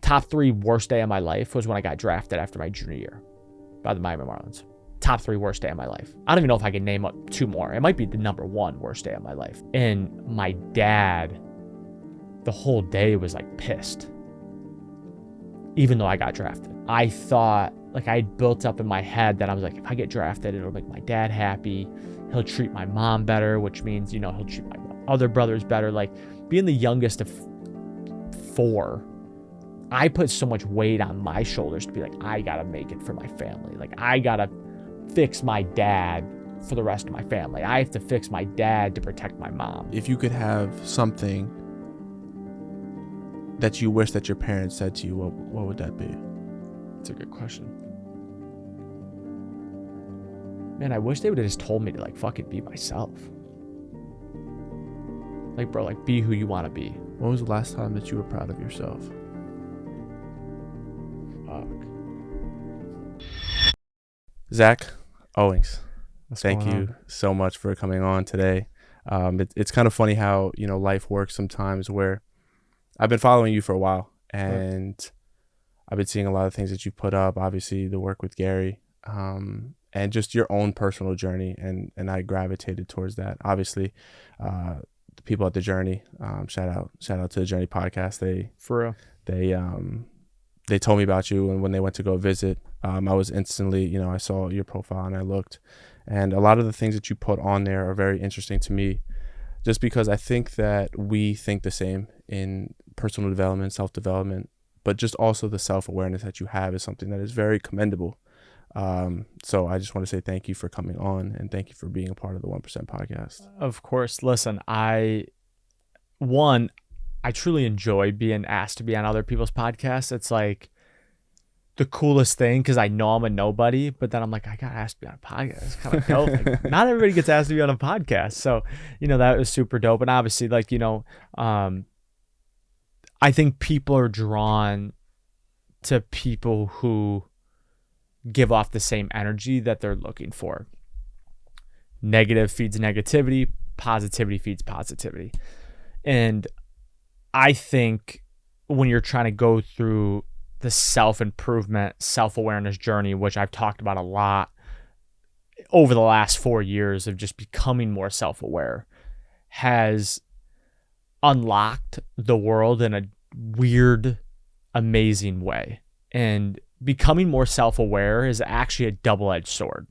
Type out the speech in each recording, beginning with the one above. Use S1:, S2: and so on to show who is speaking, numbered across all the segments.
S1: top 3 worst day of my life was when I got drafted after my junior year by the Miami Marlins. Top 3 worst day of my life. I don't even know if I can name up 2 more. It might be the number 1 worst day of my life. And my dad, the whole day was like pissed, even though I got drafted. I thought, like, I built up in my head that I was like, if I get drafted, it'll make my dad happy. He'll treat my mom better, which means, you know, he'll treat my other brothers better. Like, being the youngest of 4, I put so much weight on my shoulders to be like, I gotta make it for my family. Like, I gotta fix my dad for the rest of my family. I have to fix my dad to protect my mom.
S2: If you could have something that you wish that your parents said to you, what would that be?
S1: That's a good question. Man, I wish they would have just told me to, like, fucking be myself. Like, bro, like, be who you want to be.
S2: When was the last time that you were proud of yourself?
S1: Fuck.
S2: Zach Owings,
S1: What's
S2: thank
S1: going
S2: you
S1: on?
S2: so much for coming on today. It's kind of funny how, you know, life works sometimes, where I've been following you for a while, and I've been seeing a lot of things that you put up, obviously the work with Gary, and just your own personal journey, and I gravitated towards that. Obviously, the people at The Journey, shout out to The Journey podcast.
S1: For real.
S2: They told me about you, and when they went to go visit, I was instantly, you know, I saw your profile and I looked, and a lot of the things that you put on there are very interesting to me, just because I think that we think the same in personal development, self-development, but just also the self-awareness that you have is something that is very commendable. So I just want to say thank you for coming on, and thank you for being a part of the 1% podcast.
S1: Of course. Listen, I truly enjoy being asked to be on other people's podcasts. It's like the coolest thing, because I know I'm a nobody, but then I'm like, I got asked to be on a podcast. It's kind of dope. Like, not everybody gets asked to be on a podcast. So, you know, that was super dope. And obviously, like, you know, I think people are drawn to people who give off the same energy that they're looking for. Negative feeds negativity, positivity feeds positivity. And I think when you're trying to go through the self-improvement, self-awareness journey, which I've talked about a lot over the last 4 years of just becoming more self-aware, has unlocked the world in a weird, amazing way. And becoming more self-aware is actually a double-edged sword.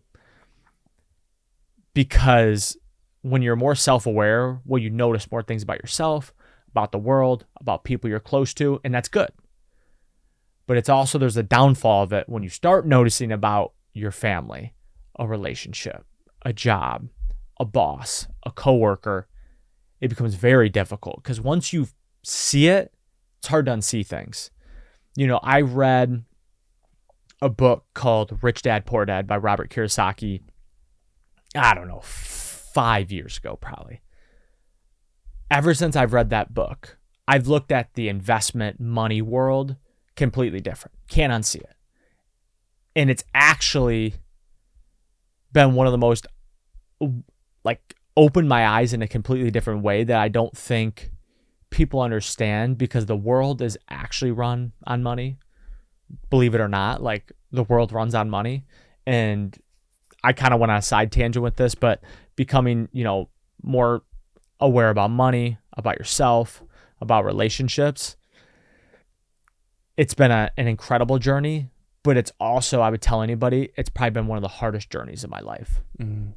S1: Because when you're more self-aware, well, you notice more things about yourself, about the world, about people you're close to, and that's good. But it's also, there's a downfall of it when you start noticing about your family, a relationship, a job, a boss, a coworker. It becomes very difficult, because once you see it, it's hard to unsee things. You know, I read a book called Rich Dad, Poor Dad by Robert Kiyosaki, I don't know, 5 years ago probably. Ever since I've read that book, I've looked at the investment money world completely different. Can't unsee it. And it's actually been one of the most, like, opened my eyes in a completely different way that I don't think people understand, because the world is actually run on money. Believe it or not, like, the world runs on money. And I kind of went on a side tangent with this, but becoming, you know, more aware about money, about yourself, about relationships, it's been an incredible journey, but it's also, I would tell anybody, it's probably been one of the hardest journeys of my life.
S2: Mm-hmm.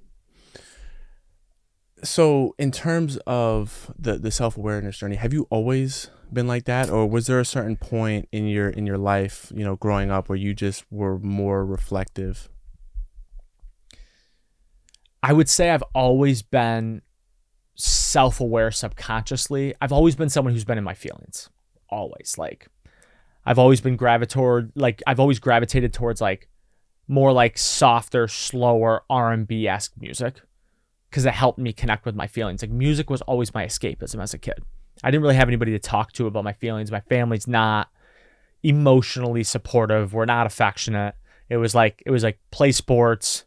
S2: So in terms of the self-awareness journey, have you always been like that, or was there a certain point in your life, you know, growing up, where you just were more reflective?
S1: I would say I've always been self-aware subconsciously. I've always been someone who's been in my feelings. Always. Like, I've always gravitated towards like more like softer, slower R&B-esque music, because it helped me connect with my feelings. Like, music was always my escapism as a kid. I didn't really have anybody to talk to about my feelings. My family's not emotionally supportive. We're not affectionate. It was like play sports.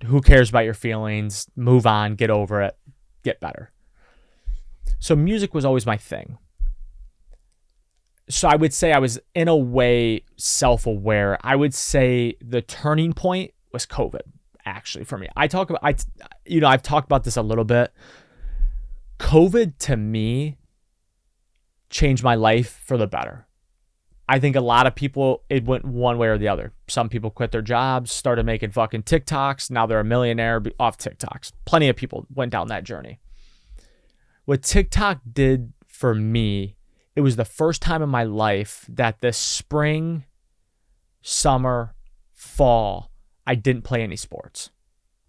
S1: Who cares about your feelings? Move on, get over it, get better. So music was always my thing. So I would say I was in a way self-aware. I would say the turning point was COVID, actually, for me. I've talked about this a little bit. COVID to me changed my life for the better. I think a lot of people, it went one way or the other. Some people quit their jobs, started making fucking TikToks. Now they're a millionaire off TikToks. Plenty of people went down that journey. What TikTok did for me, it was the first time in my life that this spring, summer, fall, I didn't play any sports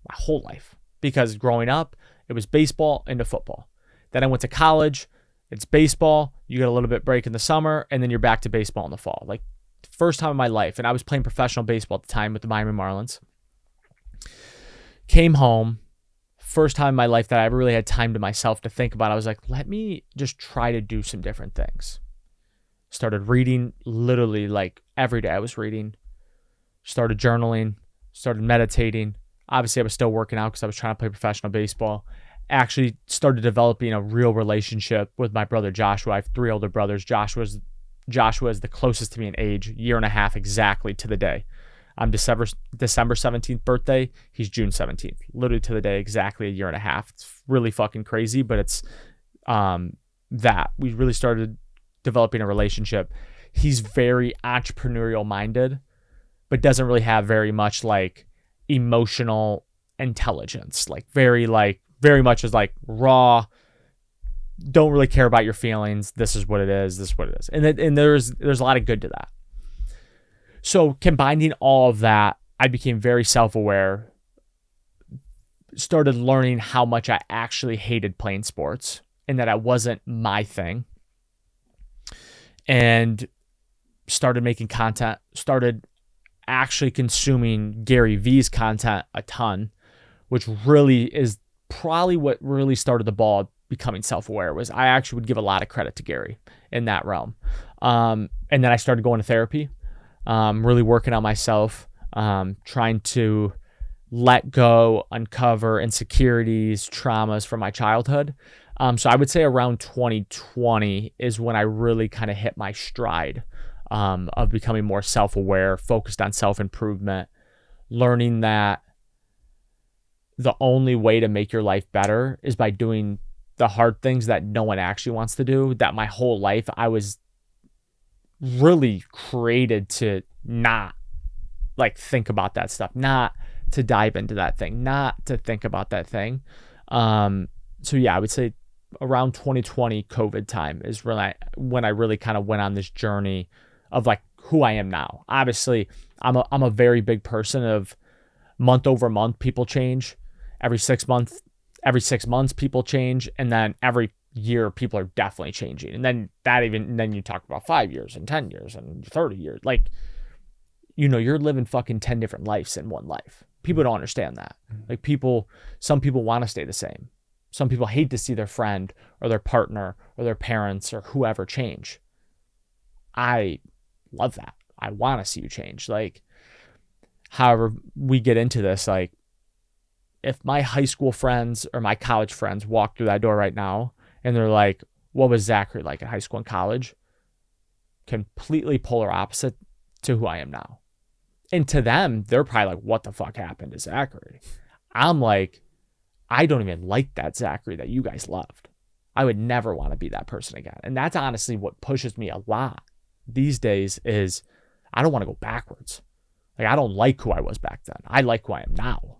S1: my whole life, because growing up, it was baseball into football. Then I went to college. It's baseball. You get a little bit break in the summer, and then you're back to baseball in the fall. Like, first time in my life. And I was playing professional baseball at the time with the Miami Marlins. Came home. First time in my life that I ever really had time to myself to think about it. I was like, let me just try to do some different things. Started reading literally like every day I was reading. Started journaling. Started meditating. Obviously, I was still working out because I was trying to play professional baseball. Actually started developing a real relationship with my brother Joshua. I have 3 older brothers. Joshua is the closest to me in age, year and a half exactly to the day. I'm December 17th birthday. He's June 17th, literally to the day, exactly a year and a half. It's really fucking crazy, but it's that we really started developing a relationship. He's very entrepreneurial minded, but doesn't really have very much like emotional intelligence. Like very much is like raw. Don't really care about your feelings. This is what it is. This is what it is. And there's a lot of good to that. So combining all of that, I became very self-aware, started learning how much I actually hated playing sports and that it wasn't my thing, and started making content, started actually consuming Gary Vee's content a ton, which really is probably what really started the ball becoming self-aware. Was I actually would give a lot of credit to Gary in that realm. And then I started going to therapy. Really working on myself, trying to let go, uncover insecurities, traumas from my childhood. So I would say around 2020 is when I really kind of hit my stride of becoming more self-aware, focused on self-improvement, learning that the only way to make your life better is by doing the hard things that no one actually wants to do. That my whole life I was really created to not like think about that stuff, not to dive into that thing, not to think about that thing. So yeah, I would say around 2020 COVID time is when I really kind of went on this journey of like who I am now. Obviously, I'm a very big person of month over month people change. Every 6 months people change, and then every year people are definitely changing. And then you talk about 5 years and 10 years and 30 years. Like, you're living fucking 10 different lives in one life. People don't understand that. Like some people want to stay the same. Some people hate to see their friend or their partner or their parents or whoever change. I love that. I want to see you change. Like, however we get into this, like, if my high school friends or my college friends walk through that door right now and they're like, what was Zachary like in high school and college? Completely polar opposite to who I am now. And to them, they're probably like, what the fuck happened to Zachary? I'm like, I don't even like that Zachary that you guys loved. I would never want to be that person again. And that's honestly what pushes me a lot these days is I don't want to go backwards. Like, I don't like who I was back then. I like who I am now.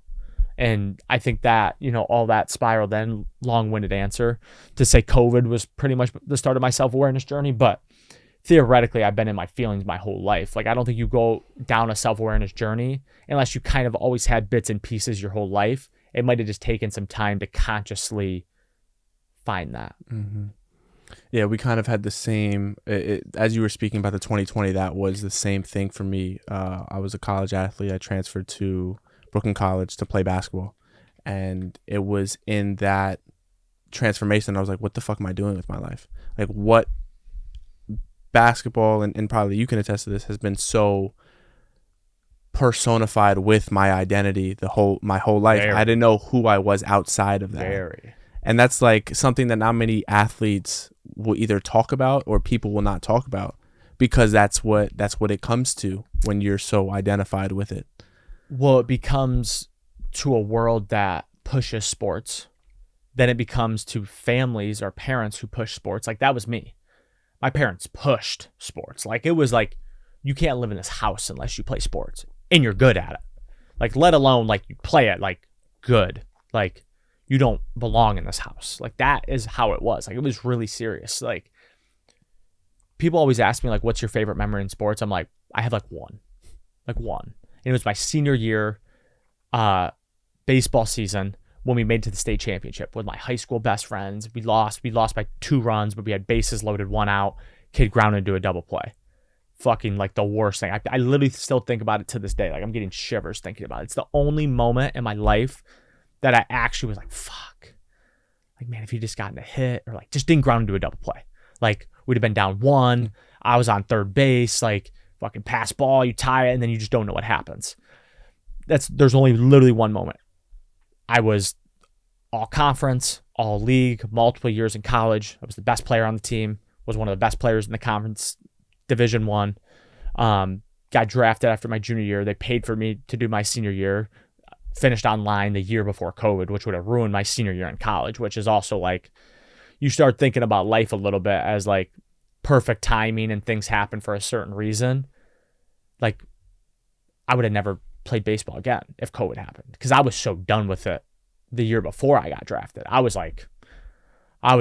S1: And I think that, all that spiraled then, long-winded answer to say COVID was pretty much the start of my self-awareness journey. But theoretically, I've been in my feelings my whole life. Like, I don't think you go down a self-awareness journey unless you kind of always had bits and pieces your whole life. It might have just taken some time to consciously find that.
S2: Mm-hmm. Yeah, we kind of had the same, as you were speaking about the 2020, that was the same thing for me. I was a college athlete. I transferred to Brooklyn College to play basketball. And it was in that transformation, I was like, what the fuck am I doing with my life? Like, what basketball, and probably you can attest to this, has been so personified with my identity my whole life.
S1: Very.
S2: I didn't know who I was outside of that.
S1: Very.
S2: And that's like something that not many athletes will either talk about or people will not talk about. because that's what it comes to when you're so identified with it.
S1: Well, it becomes to a world that pushes sports. Then it becomes to families or parents who push sports. Like that was me. My parents pushed sports. Like it was like, you can't live in this house unless you play sports and you're good at it. Like, let alone like you play it like good. Like you don't belong in this house. Like that is how it was. Like it was really serious. Like people always ask me like, what's your favorite memory in sports? I'm like, I have like one. And it was my senior year baseball season when we made it to the state championship with my high school best friends. We lost by 2 runs, but we had bases loaded, 1 out, kid grounded into a double play. Fucking like the worst thing. I literally still think about it to this day. Like I'm getting shivers thinking about it. It's the only moment in my life that I actually was like, fuck. Like, man, if you just gotten a hit or like just didn't ground into a double play, like we'd have been down 1. I was on third base, like fucking pass ball, you tie it, and then you just don't know what happens. There's only literally one moment. I was all conference, all league, multiple years in college. I was the best player on the team, was one of the best players in the conference Division One. Got drafted after my junior year. They paid for me to do my senior year. Finished online the year before COVID, which would have ruined my senior year in college, which is also like, you start thinking about life a little bit as like perfect timing and things happen for a certain reason. Like I would have never played baseball again if COVID happened because I was so done with it the year before I got drafted. I was like, I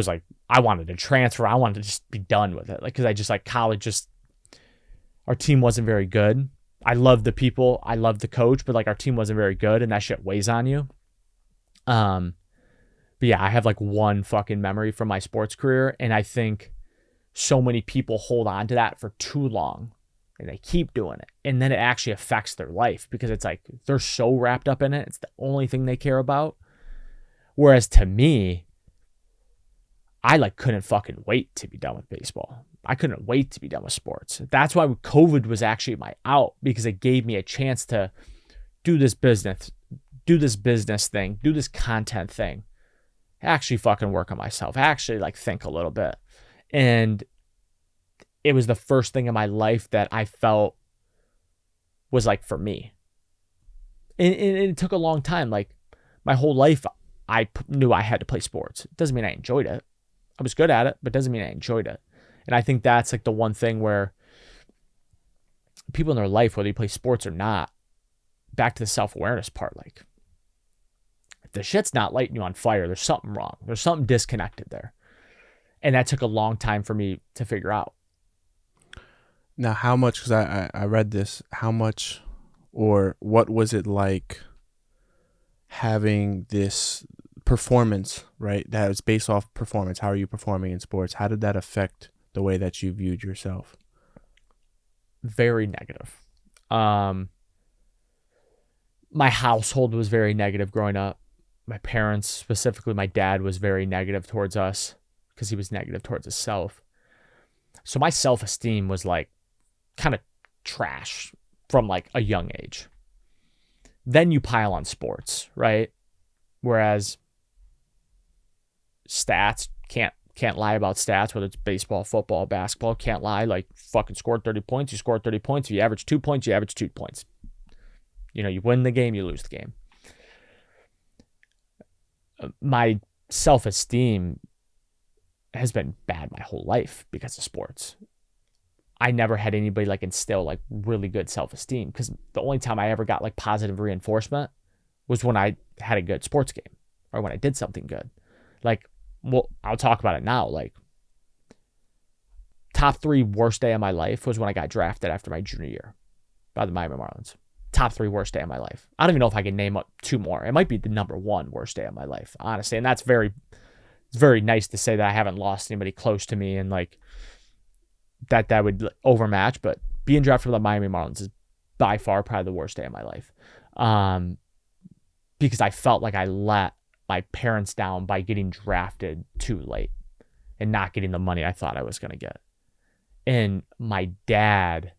S1: wanted to transfer. I wanted to just be done with it. Like, cause I just like college, our team wasn't very good. I love the people. I love the coach, but like our team wasn't very good and that shit weighs on you. But yeah, I have like one fucking memory from my sports career. And I think so many people hold on to that for too long and they keep doing it. And then it actually affects their life because it's like, they're so wrapped up in it. It's the only thing they care about. Whereas to me, I like couldn't fucking wait to be done with baseball. I couldn't wait to be done with sports. That's why COVID was actually my out because it gave me a chance to do this business thing, do this content thing, actually fucking work on myself, actually like think a little bit. And it was the first thing in my life that I felt was like for me. And it took a long time. Like my whole life, I knew I had to play sports. It doesn't mean I enjoyed it. I was good at it, but it doesn't mean I enjoyed it. And I think that's like the one thing where people in their life, whether you play sports or not, back to the self-awareness part, like if the shit's not lighting you on fire, there's something wrong. There's something disconnected there. And that took a long time for me to figure out.
S2: Now, how much, because I read this, how much or what was it like having this performance, right? That was based off performance. How are you performing in sports? How did that affect the way that you viewed yourself?
S1: Very negative. My household was very negative growing up. My parents, specifically my dad, was very negative towards us because he was negative towards himself. So my self-esteem was like kind of trash from like a young age. Then you pile on sports, right? Whereas stats, can't lie about stats, whether it's baseball, football, basketball, can't lie. Like fucking scored 30 points, you scored 30 points. If you average 2 points, you average 2 points. You know, you win the game, you lose the game. My self-esteem has been bad my whole life because of sports. I never had anybody like instill like really good self-esteem because the only time I ever got like positive reinforcement was when I had a good sports game or when I did something good. Like, well, I'll talk about it now. Like, top 3 worst day of my life was when I got drafted after my junior year by the Miami Marlins. Top 3 worst day of my life. I don't even know if I can name up 2 more. It might be the number 1 worst day of my life, honestly. And that's it's very nice to say that I haven't lost anybody close to me and like that would overmatch. But being drafted by the Miami Marlins is by far probably the worst day of my life. Because I felt like I let my parents down by getting drafted too late and not getting the money I thought I was going to get. And my dad,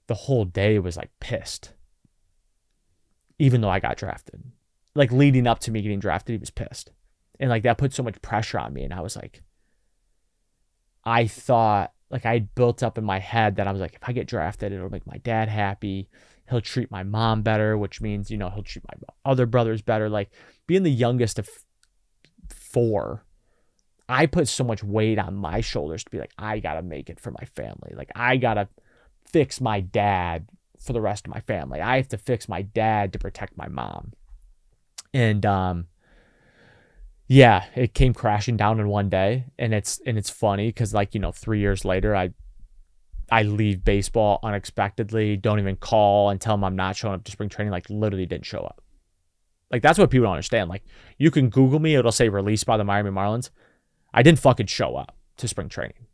S1: the whole day was like pissed, even though I got drafted. Like leading up to me getting drafted, he was pissed. And like that put so much pressure on me. And I was like, I thought like I built up in my head that I was like, if I get drafted, it'll make my dad happy. He'll treat my mom better, which means, you know, he'll treat my other brothers better. Like being the youngest of four, I put so much weight on my shoulders to be like, I got to make it for my family. Like I got to fix my dad for the rest of my family. I have to fix my dad to protect my mom. And yeah, it came crashing down in one day. And it's funny because, like, you know, 3 years later, I leave baseball unexpectedly, don't even call and tell them I'm not showing up to spring training, like literally didn't show up. Like that's what people don't understand. Like you can Google me, it'll say released by the Miami Marlins. I didn't fucking show up to spring training.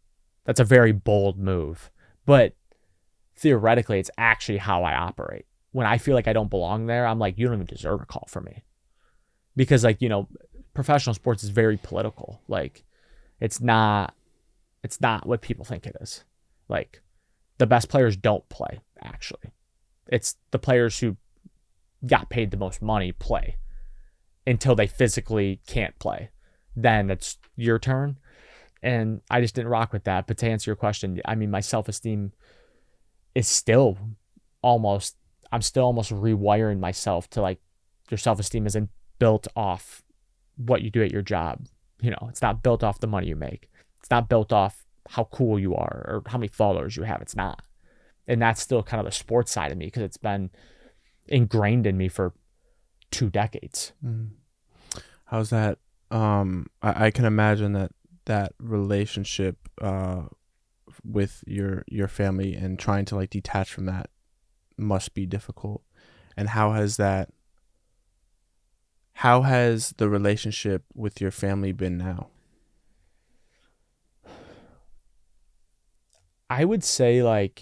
S1: That's a very bold move. But theoretically, it's actually how I operate. When I feel like I don't belong there, I'm like, you don't even deserve a call from me. Because, like, you know, professional sports is very political. Like it's not what people think it is. Like the best players don't play, actually. It's the players who got paid the most money play until they physically can't play. Then it's your turn. And I just didn't rock with that. But to answer your question, I mean, my self-esteem is still almost, I'm still almost rewiring myself to like, your self-esteem isn't built off what you do at your job. You know, it's not built off the money you make. It's not built off how cool you are or how many followers you have. It's not. And that's still kind of the sports side of me because it's been ingrained in me for 2 decades.
S2: How's that? I can imagine that relationship with your family and trying to like detach from that must be difficult. And how has the relationship with your family been now?
S1: I would say, like,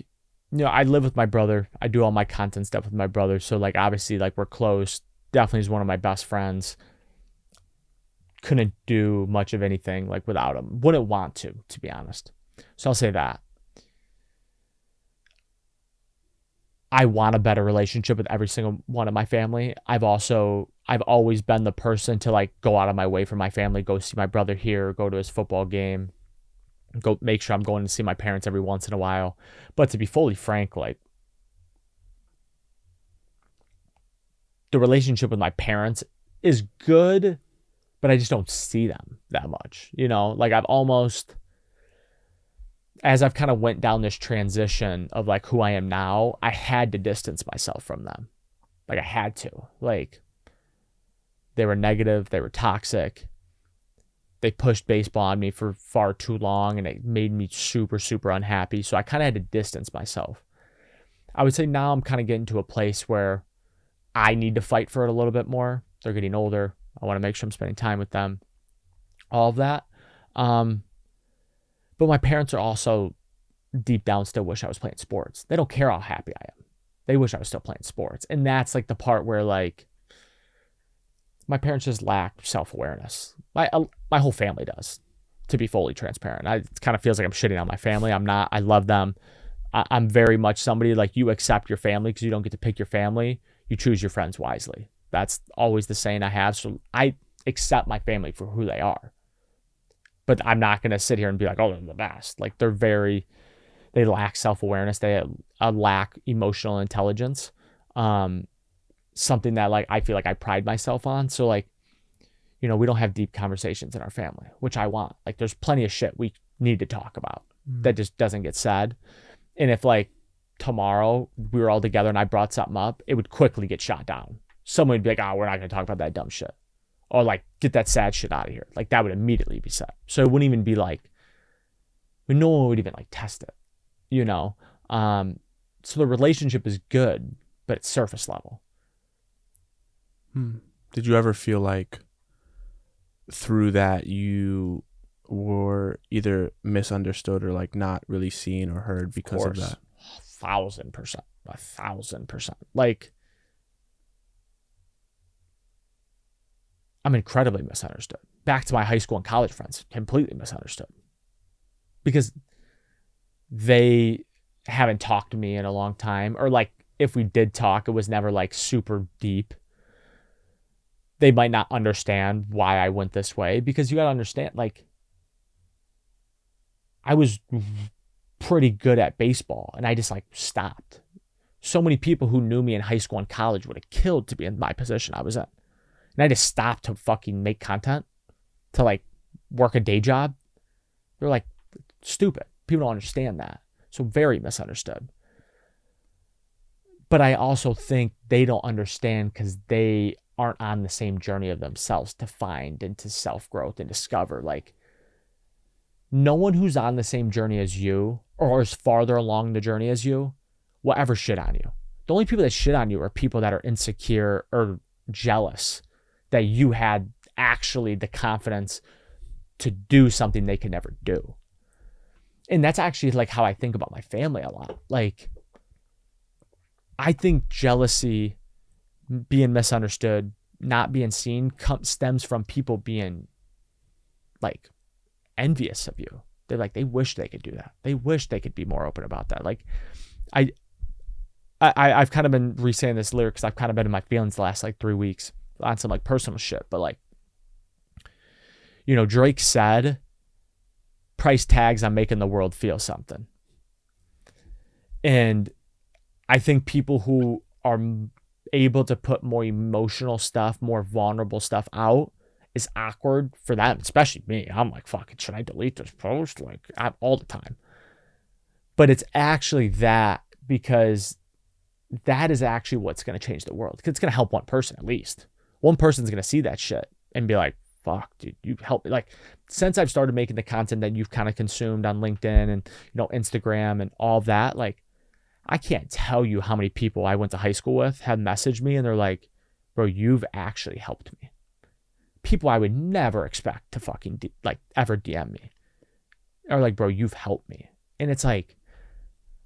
S1: you know, I live with my brother. I do all my content stuff with my brother. So, like, obviously, like, we're close. Definitely is one of my best friends. Couldn't do much of anything, like, without him. Wouldn't want to be honest. So I'll say that. I want a better relationship with every single one of my family. I've always been the person to, like, go out of my way for my family, go see my brother here, go to his football game, go make sure I'm going to see my parents every once in a while. But to be fully frank, like, the relationship with my parents is good, but I just don't see them that much. You know, like as I've kind of went down this transition of like who I am now, I had to distance myself from them. Like I had to. Like they were negative, they were toxic. They pushed baseball on me for far too long and it made me super, super unhappy. So I kind of had to distance myself. I would say now I'm kind of getting to a place where I need to fight for it a little bit more. They're getting older. I want to make sure I'm spending time with them. All of that. But my parents are also deep down still wish I was playing sports. They don't care how happy I am. They wish I was still playing sports. And that's like the part where like my parents just lack self-awareness. My whole family does, to be fully transparent. It kind of feels like I'm shitting on my family. I'm not. I love them. I'm very much somebody like you accept your family because you don't get to pick your family. You choose your friends wisely. That's always the saying I have. So I accept my family for who they are. But I'm not going to sit here and be like, oh, they're the best. Like they lack self-awareness. They lack emotional intelligence. Something that like I feel like I pride myself on. So like, you know, we don't have deep conversations in our family, which I want. Like there's plenty of shit we need to talk about that just doesn't get said. And if like tomorrow we were all together and I brought something up, it would quickly get shot down. Someone would be like, oh, we're not going to talk about that dumb shit. Or like, get that sad shit out of here. Like that would immediately be said. So it wouldn't even be like, no one would even like test it, you know? So the relationship is good, but it's surface level.
S2: Did you ever feel like through that you were either misunderstood or like not really seen or heard because of that?
S1: 1,000%. 1,000%. Like, I'm incredibly misunderstood. Back to my high school and college friends, completely misunderstood. Because they haven't talked to me in a long time. Or like, if we did talk, it was never like super deep. They might not understand why I went this way. Because you got to understand, like, I was pretty good at baseball. And I just like stopped. So many people who knew me in high school and college would have killed to be in my position I was in. And I just stopped to fucking make content, to like work a day job. They're like stupid. People don't understand that. So very misunderstood. But I also think they don't understand because they aren't on the same journey of themselves to find and to self-growth and discover. Like, no one who's on the same journey as you or is farther along the journey as you will ever shit on you. The only people that shit on you are people that are insecure or jealous that you had actually the confidence to do something they could never do. And that's actually like how I think about my family a lot. Like, I think jealousy, being misunderstood, not being seen stems from people being like envious of you. They're like, they wish they could do that. They wish they could be more open about that. Like, I've kind of been re-saying this lyric because I've kind of been in my feelings the last like 3 weeks on some like personal shit. But like, you know, Drake said, price tags on making the world feel something. And I think people who are able to put more emotional stuff, more vulnerable stuff out is awkward for them, especially me. I'm like, fucking, should I delete this post? Like, all the time. But it's actually that, because that is actually what's going to change the world. Because it's going to help one person at least. One person's going to see that shit and be like, fuck, dude, you helped me. Like, since I've started making the content that you've kind of consumed on LinkedIn and, you know, Instagram and all that, like, I can't tell you how many people I went to high school with have messaged me and they're like, bro, you've actually helped me. People I would never expect to fucking ever DM me are like, bro, you've helped me. And it's like,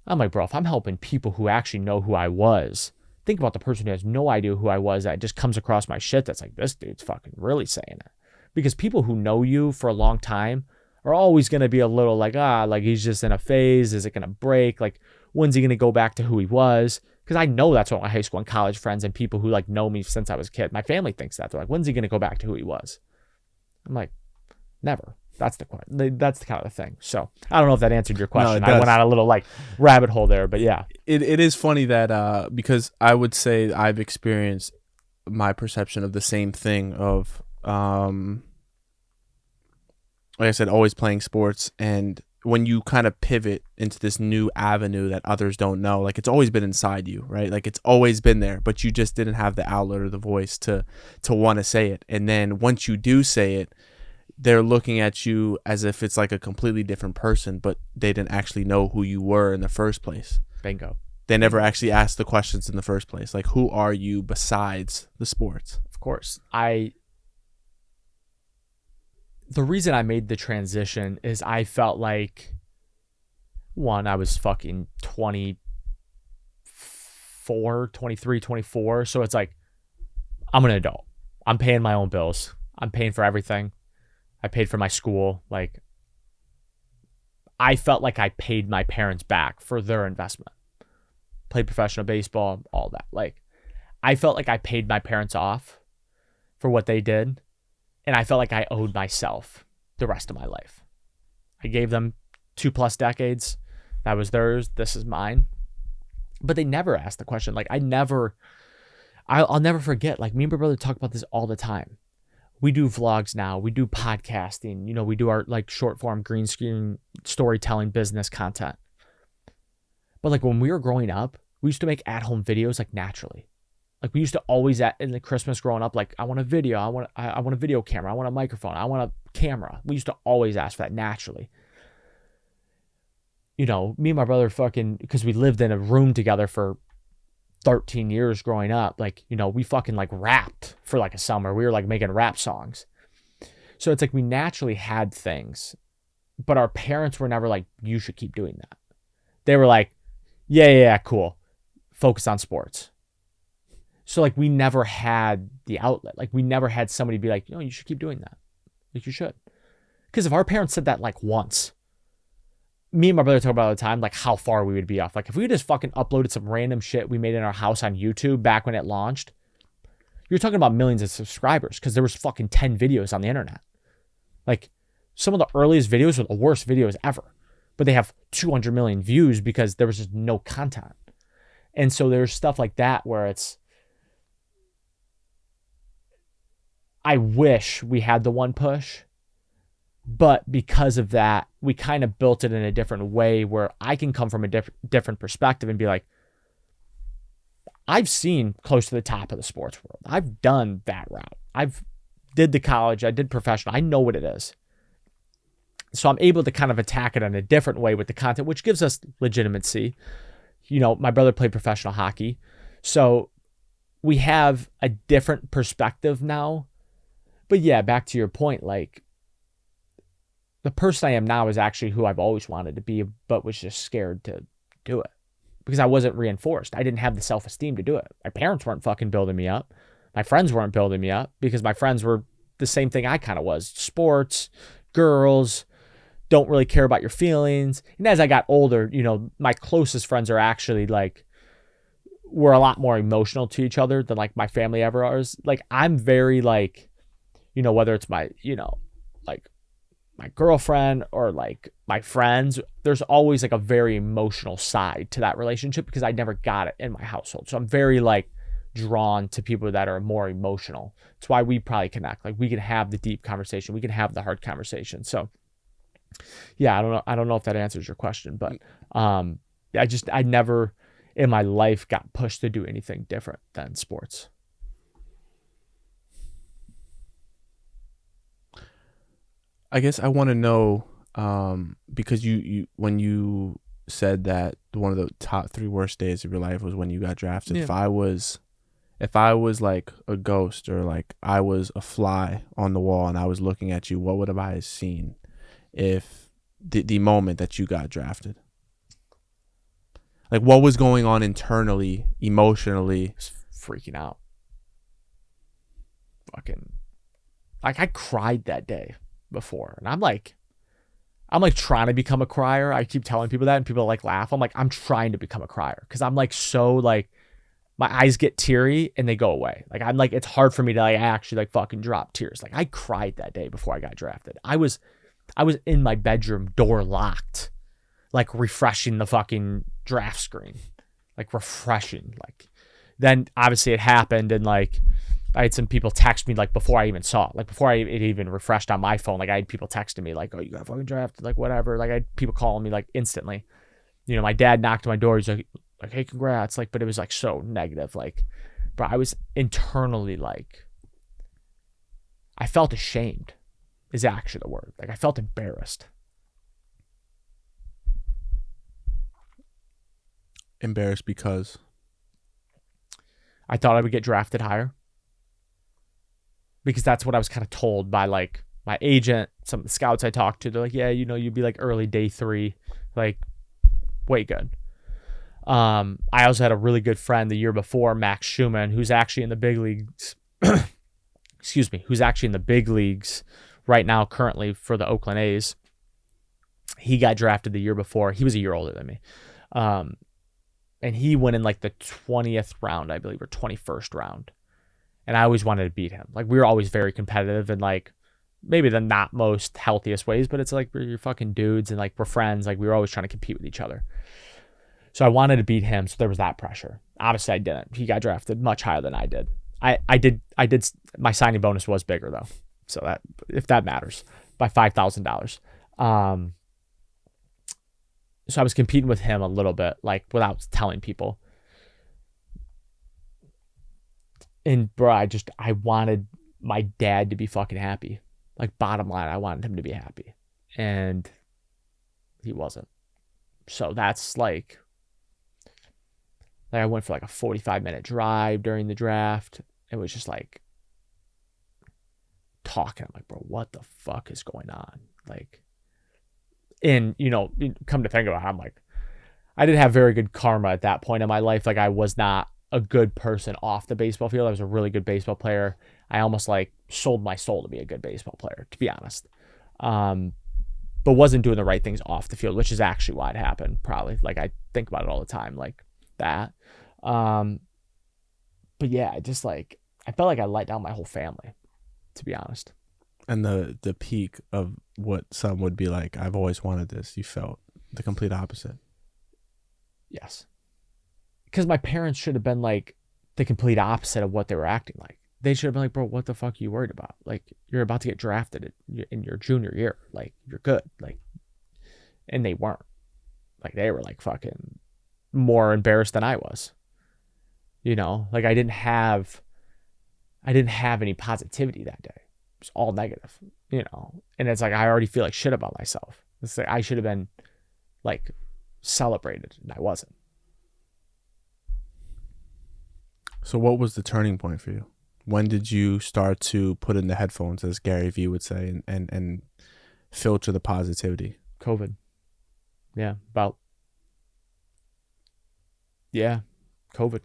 S1: I'm like, bro, if I'm helping people who actually know who I was, think about the person who has no idea who I was that just comes across my shit that's like, this dude's fucking really saying it. Because people who know you for a long time are always going to be a little like, like he's just in a phase. Is it going to break? Like, when's he going to go back to who he was? Because I know that's what my high school and college friends and people who like know me since I was a kid, my family thinks that. They're like, when's he going to go back to who he was? I'm like, never. That's the question. That's the kind of the thing. So I don't know if that answered your question. No, I went on a little like rabbit hole there, but yeah.
S2: It is funny that because I would say I've experienced my perception of the same thing of like I said, always playing sports, and when you kind of pivot into this new avenue that others don't know, like it's always been inside you, right? Like it's always been there, but you just didn't have the outlet or the voice to want to say it. And then once you do say it, they're looking at you as if it's like a completely different person, but they didn't actually know who you were in the first place.
S1: Bingo.
S2: They never actually asked the questions in the first place. Like, who are you besides the sports?
S1: Of course. The reason I made the transition is I felt like, one, I was fucking 24, 23, 24. So it's like, I'm an adult. I'm paying my own bills. I'm paying for everything. I paid for my school. Like, I felt like I paid my parents back for their investment. Played professional baseball, all that. Like, I felt like I paid my parents off for what they did. And I felt like I owed myself the rest of my life. I gave them 2+ decades. That was theirs. This is mine. But they never asked the question. Like, I'll never forget. Like, me and my brother talk about this all the time. We do vlogs now. We do podcasting. You know, we do our like short form green screen storytelling business content. But like when we were growing up, we used to make at-home videos like naturally. Like we used to always in the Christmas growing up, like I want a video, I want a video camera, I want a microphone, I want a camera. We used to always ask for that naturally. You know, me and my brother because we lived in a room together for 13 years growing up, like, you know, we fucking like rapped for like a summer. We were like making rap songs. So it's like we naturally had things, but our parents were never like, you should keep doing that. They were like, yeah, cool. Focus on sports. So like we never had the outlet. Like we never had somebody be like, you should keep doing that. Like you should. Because if our parents said that like once, me and my brother talk about all the time, like how far we would be off. Like if we just fucking uploaded some random shit we made in our house on YouTube back when it launched, you're talking about millions of subscribers because there was fucking 10 videos on the internet. Like some of the earliest videos were the worst videos ever. but they have 200 million views because there was just no content. And so there's stuff like that where it's, I wish we had the one push, but because of that, we kind of built it in a different way where I can come from a different perspective and be like, I've seen close to the top of the sports world. I've done that route. I've did the college. I did professional. I know what it is. So I'm able to kind of attack it in a different way with the content, which gives us legitimacy. You know, my brother played professional hockey. So we have a different perspective now. But yeah, back to your point, like the person I am now is actually who I've always wanted to be, but was just scared to do it because I wasn't reinforced. I didn't have the self-esteem to do it. My parents weren't fucking building me up. My friends weren't building me up because my friends were the same thing I kind of was. Sports, girls, don't really care about your feelings. And as I got older, you know, my closest friends are actually like, we're a lot more emotional to each other than like my family ever was. Like I'm very like, you know, whether it's my, you know, like my girlfriend or like my friends, there's always like a very emotional side to that relationship because I never got it in my household. So I'm very like drawn to people that are more emotional. It's why we probably connect. Like we can have the deep conversation. We can have the hard conversation. So yeah, I don't know if that answers your question, but I never in my life got pushed to do anything different than sports.
S2: I guess I want to know, because you when you said that one of the top 3 worst days of your life was when you got drafted.
S1: Yeah.
S2: If I was like a ghost or like I was a fly on the wall and I was looking at you, what would have I seen if the moment that you got drafted? Like what was going on internally, emotionally?
S1: Just freaking out. Fucking like I cried that day before. And I'm like trying to become a crier. I keep telling people that and people like laugh. I'm like, I'm trying to become a crier because I'm like so like my eyes get teary and they go away. Like I'm like, it's hard for me to like actually like fucking drop tears. Like I cried that day before I got drafted. I was in my bedroom, door locked, like refreshing the fucking draft screen, like refreshing. Like then obviously it happened and like I had some people text me like before I even saw it, like before it even refreshed on my phone. Like I had people texting me like, "Oh, you got fucking drafted," like whatever. Like I had people calling me like instantly. You know, my dad knocked on my door. He's like, "Hey, congrats!" Like, but it was like so negative. Like, bro, I was internally like, I felt ashamed. Is actually the word. Like I felt embarrassed.
S2: Embarrassed because
S1: I thought I would get drafted higher. Because that's what I was kind of told by like my agent, some of the scouts I talked to. They're like, yeah, you know, you'd be like early day 3, like way good. I also had a really good friend the year before, Max Schumann, who's actually in the big leagues. Excuse me, who's actually in the big leagues right now, currently for the Oakland A's. He got drafted the year before. He was a year older than me. And he went in like the 20th round, I believe, or 21st round. And I always wanted to beat him. Like we were always very competitive and like maybe the not most healthiest ways, but it's like we're fucking dudes and like we're friends. Like we were always trying to compete with each other. So I wanted to beat him. So there was that pressure. Obviously I didn't. He got drafted much higher than I did. I did. My signing bonus was bigger though. So that, if that matters, by $5,000. So I was competing with him a little bit, like without telling people. And bro, I wanted my dad to be fucking happy. Like bottom line, I wanted him to be happy. And he wasn't. So that's like I went for like a 45-minute drive during the draft. It was just like talking. I'm like, bro, what the fuck is going on? Like, and you know, come to think about it, I'm like, I didn't have very good karma at that point in my life. Like I was not a good person off the baseball field. I was a really good baseball player. I almost like sold my soul to be a good baseball player, to be honest. But wasn't doing the right things off the field, which is actually why it happened. Probably like I think about it all the time, like that. But yeah, I just like, I felt like I let down my whole family, to be honest.
S2: And the peak of what some would be like, I've always wanted this, you felt. The complete opposite.
S1: Yes. Because my parents should have been like the complete opposite of what they were acting like. They should have been like, bro, what the fuck are you worried about? Like, you're about to get drafted in your junior year. Like, you're good. Like, and they weren't. Like, they were like fucking more embarrassed than I was. You know, like I didn't have any positivity that day. It was all negative, you know. And it's like I already feel like shit about myself. It's like I should have been like celebrated and I wasn't.
S2: So what was the turning point for you? When did you start to put in the headphones, as Gary Vee would say, and filter the positivity?
S1: COVID. Yeah, COVID.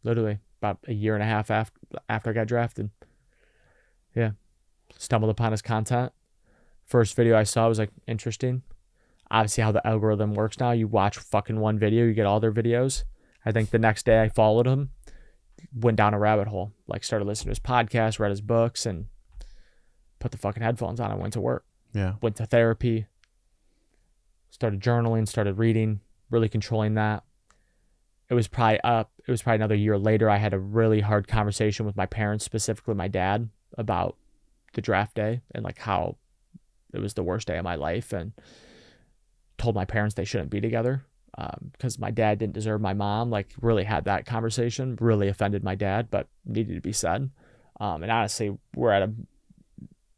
S1: Literally about a year and a half after I got drafted. Yeah. Stumbled upon his content. First video I saw was like interesting. Obviously how the algorithm works now. You watch fucking one video, you get all their videos. I think the next day I followed him, went down a rabbit hole, like started listening to his podcast, read his books, and put the fucking headphones on and went to work.
S2: Yeah.
S1: Went to therapy, started journaling, started reading, really controlling that. It was probably another year later. I had a really hard conversation with my parents, specifically my dad, about the draft day and like how it was the worst day of my life, and told my parents they shouldn't be together because my dad didn't deserve my mom. Like really had that conversation, really offended my dad, but needed to be said. And honestly, we're at a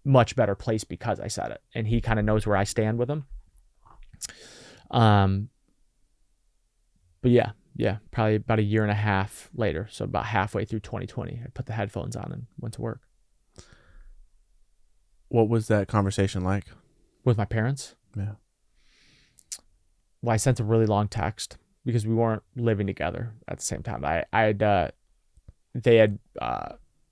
S1: much better place because I said it, and he kind of knows where I stand with him. But yeah, probably about a year and a half later. So about halfway through 2020, I put the headphones on and went to work.
S2: What was that conversation like?
S1: With my parents?
S2: Yeah.
S1: Well, I sent a really long text because we weren't living together at the same time. They had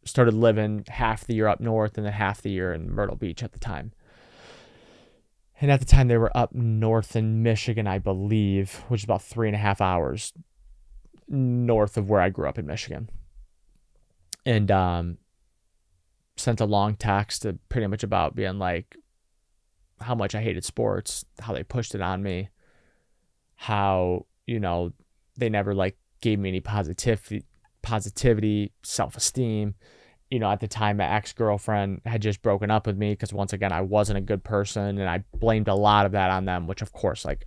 S1: started living half the year up north and then half the year in Myrtle Beach at the time. And at the time they were up north in Michigan, I believe, which is about 3.5 hours north of where I grew up in Michigan. And sent a long text pretty much about being like how much I hated sports, how they pushed it on me, how, you know, they never like gave me any positivity, self-esteem. You know, at the time, my ex-girlfriend had just broken up with me because once again, I wasn't a good person, and I blamed a lot of that on them, which of course, like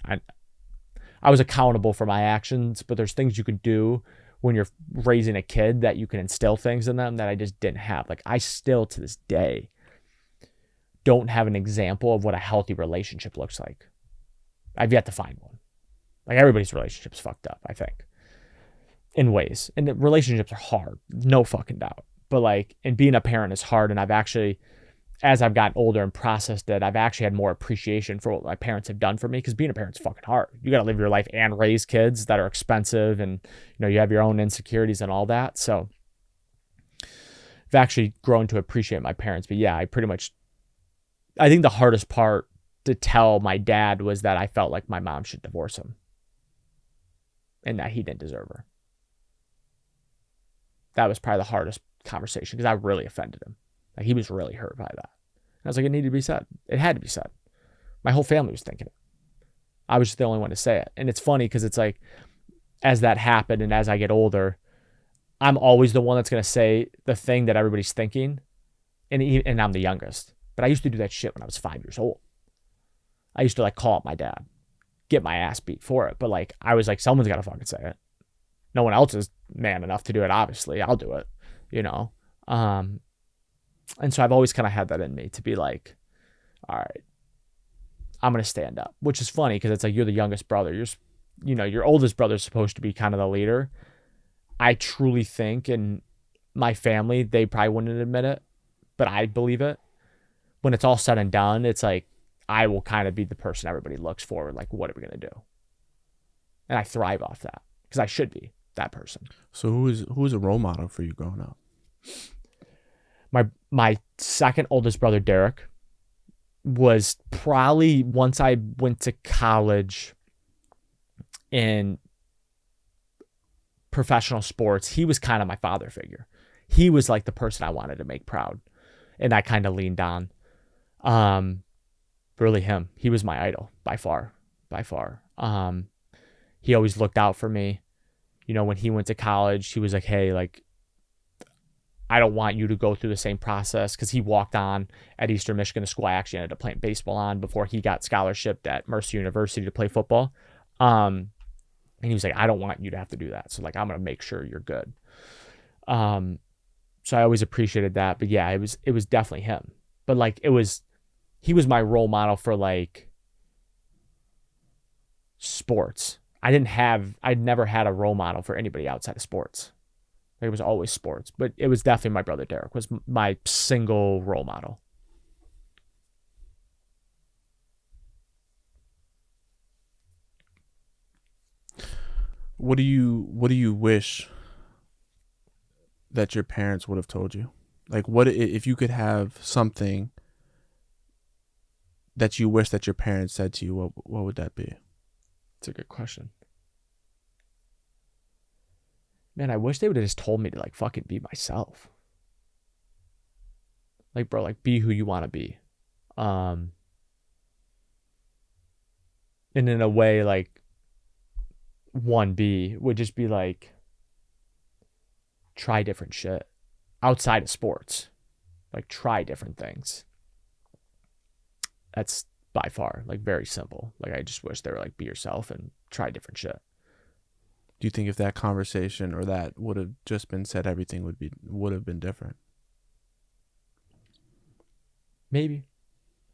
S1: I was accountable for my actions, but there's things you can do when you're raising a kid that you can instill things in them that I just didn't have. Like I still to this day don't have an example of what a healthy relationship looks like. I've yet to find one. Like everybody's relationship's fucked up, I think, in ways. And the relationships are hard, no fucking doubt. But like, and being a parent is hard. And I've actually, as I've gotten older and processed it, I've actually had more appreciation for what my parents have done for me, because being a parent's fucking hard. You got to live your life and raise kids that are expensive, and you know, you have your own insecurities and all that. So I've actually grown to appreciate my parents. But yeah, I think the hardest part to tell my dad was that I felt like my mom should divorce him and that he didn't deserve her. That was probably the hardest conversation because I really offended him. Like he was really hurt by that. And I was like, it needed to be said. It had to be said. My whole family was thinking it. I was just the only one to say it. And it's funny because it's like, as that happened and as I get older, I'm always the one that's going to say the thing that everybody's thinking. And I'm the youngest. But I used to do that shit when I was 5 years old. I used to like call up my dad, get my ass beat for it. But like, I was like, someone's got to fucking say it. No one else is man enough to do it, obviously. I'll do it, you know? And so I've always kind of had that in me to be like, all right, I'm going to stand up, which is funny because it's like, you're the youngest brother. Your oldest brother's supposed to be kind of the leader. I truly think in my family, they probably wouldn't admit it, but I believe it. When it's all said and done, it's like, I will kind of be the person everybody looks for. Like, what are we going to do? And I thrive off that because I should be that person.
S2: So who is a role model for you growing up?
S1: My second oldest brother, Derek, was probably, once I went to college in professional sports, he was kind of my father figure. He was like the person I wanted to make proud. And I kind of leaned on. Really him. He was my idol by far. by far. He always looked out for me. You know, when he went to college, he was like, hey, like, I don't want you to go through the same process, because he walked on at Eastern Michigan, a school I actually ended up playing baseball on before he got scholarshiped at Mercer University to play football. And he was like, I don't want you to have to do that. So like, I'm going to make sure you're good. So I always appreciated that. But yeah, it was definitely him. But like, he was my role model for like sports. I'd never had a role model for anybody outside of sports. It was always sports, but it was definitely my brother Derek was my single role model.
S2: What do you wish that your parents would have told you? Like, what if you could have something that you wish that your parents said to you? What would that be?
S1: It's a good question. Man, I wish they would have just told me to like fucking be myself. Like, bro, like be who you want to be. And in a way, like 1B would just be like, try different shit outside of sports. Like, try different things. That's by far like very simple. Like, I just wish they were like, be yourself and try different shit.
S2: Do you think if that conversation or that would have just been said, everything would have been different?
S1: Maybe.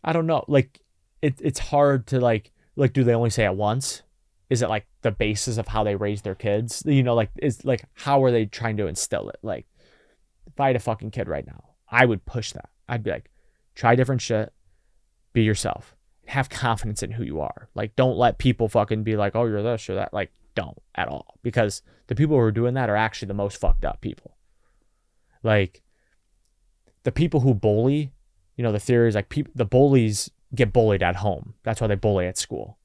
S1: I don't know. Like, it's hard to like, do they only say it once? Is it like the basis of how they raise their kids? You know, like, is like, how are they trying to instill it? Like, if I had a fucking kid right now, I would push that. I'd be like, try different shit, be yourself, have confidence in who you are. Like, don't let people fucking be like, oh, you're this or that. Like, don't at all, because the people who are doing that are actually the most fucked up people. Like, the people who bully, you know, the theory is like the bullies get bullied at home. That's why they bully at school.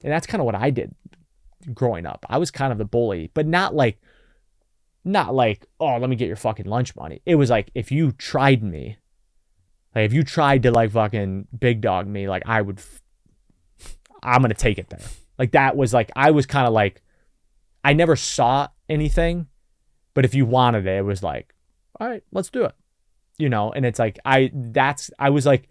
S1: And that's kind of what I did growing up. I was kind of the bully, but not like, oh, let me get your fucking lunch money. It was like, if you tried me, like if you tried to like fucking big dog me, like I'm going to take it there. Like, that was like, I was kind of like, I never saw anything, but if you wanted it, it was like, all right, let's do it. You know, and it's like, I was like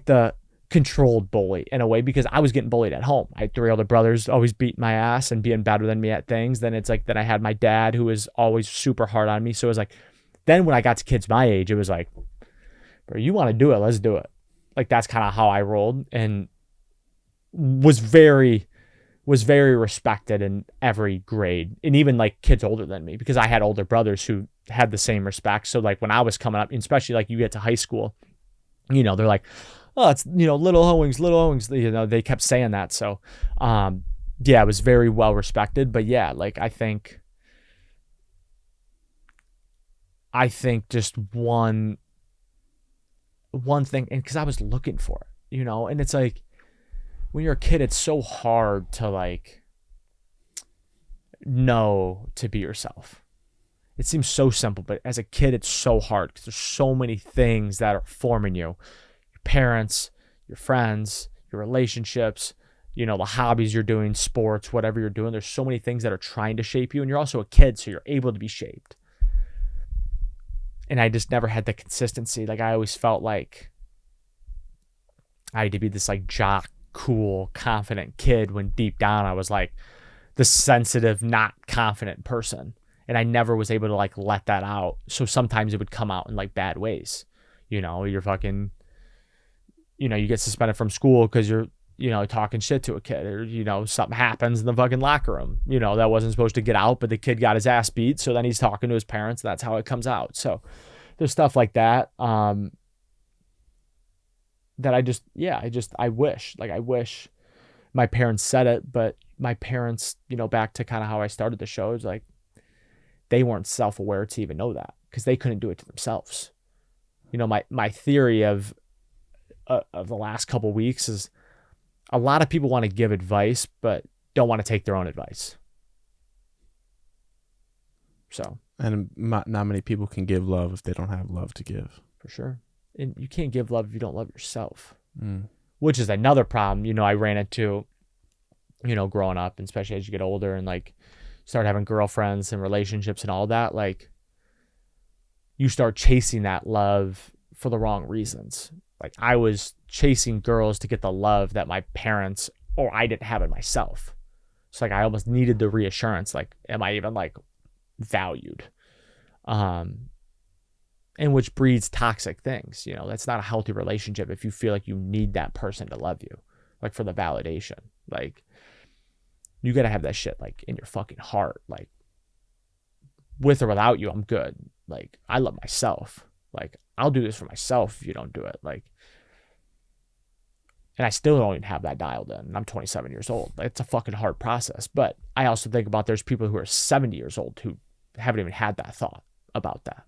S1: the controlled bully in a way, because I was getting bullied at home. I had 3 older brothers always beat my ass and being better than me at things. Then it's like, then I had my dad who was always super hard on me. So it was like, then when I got to kids my age, it was like, bro, you want to do it, let's do it. Like, that's kind of how I rolled, and was very respected in every grade, and even like kids older than me, because I had older brothers who had the same respect. So like when I was coming up, especially like you get to high school, you know, they're like, oh, it's, you know, little Owings, you know, they kept saying that. So, yeah, it was very well respected. But yeah, like I think just one thing, and because I was looking for it, you know, and it's like, when you're a kid, it's so hard to like know to be yourself. It seems so simple, but as a kid, it's so hard because there's so many things that are forming you. Your parents, your friends, your relationships, you know, the hobbies you're doing, sports, whatever you're doing. There's so many things that are trying to shape you, and you're also a kid, so you're able to be shaped. And I just never had the consistency. Like, I always felt like I had to be this like jock, cool, confident kid, when deep down I was like the sensitive, not confident person. And I never was able to like let that out. So sometimes it would come out in like bad ways. You know, you're fucking, you know, you get suspended from school because you're, you know, talking shit to a kid, or, you know, something happens in the fucking locker room, you know, that wasn't supposed to get out, but the kid got his ass beat. So then he's talking to his parents. And that's how it comes out. So there's stuff like that. That I wish my parents said it, but my parents, you know, back to kind of how I started the show, is like, they weren't self-aware to even know that, because they couldn't do it to themselves. You know, my theory of the last couple of weeks is, a lot of people want to give advice, but don't want to take their own advice. So,
S2: and not many people can give love if they don't have love to give.
S1: For sure. And you can't give love if you don't love yourself, which is another problem. You know, I ran into growing up, and especially as you get older and like start having girlfriends and relationships and all that, like you start chasing that love for the wrong reasons. Like I was chasing girls to get the love that my parents or I didn't have in myself. So like I almost needed the reassurance, like, am I even like valued? And which breeds toxic things. That's not a healthy relationship if you feel like you need that person to love you, like for the validation. Like you got to have that shit like in your fucking heart. Like with or without you, I'm good. Like I love myself. Like I'll do this for myself if you don't do it. Like, and I still don't even have that dialed in. I'm 27 years old. It's a fucking hard process. But I also think about there's people who are 70 years old who haven't even had that thought about that.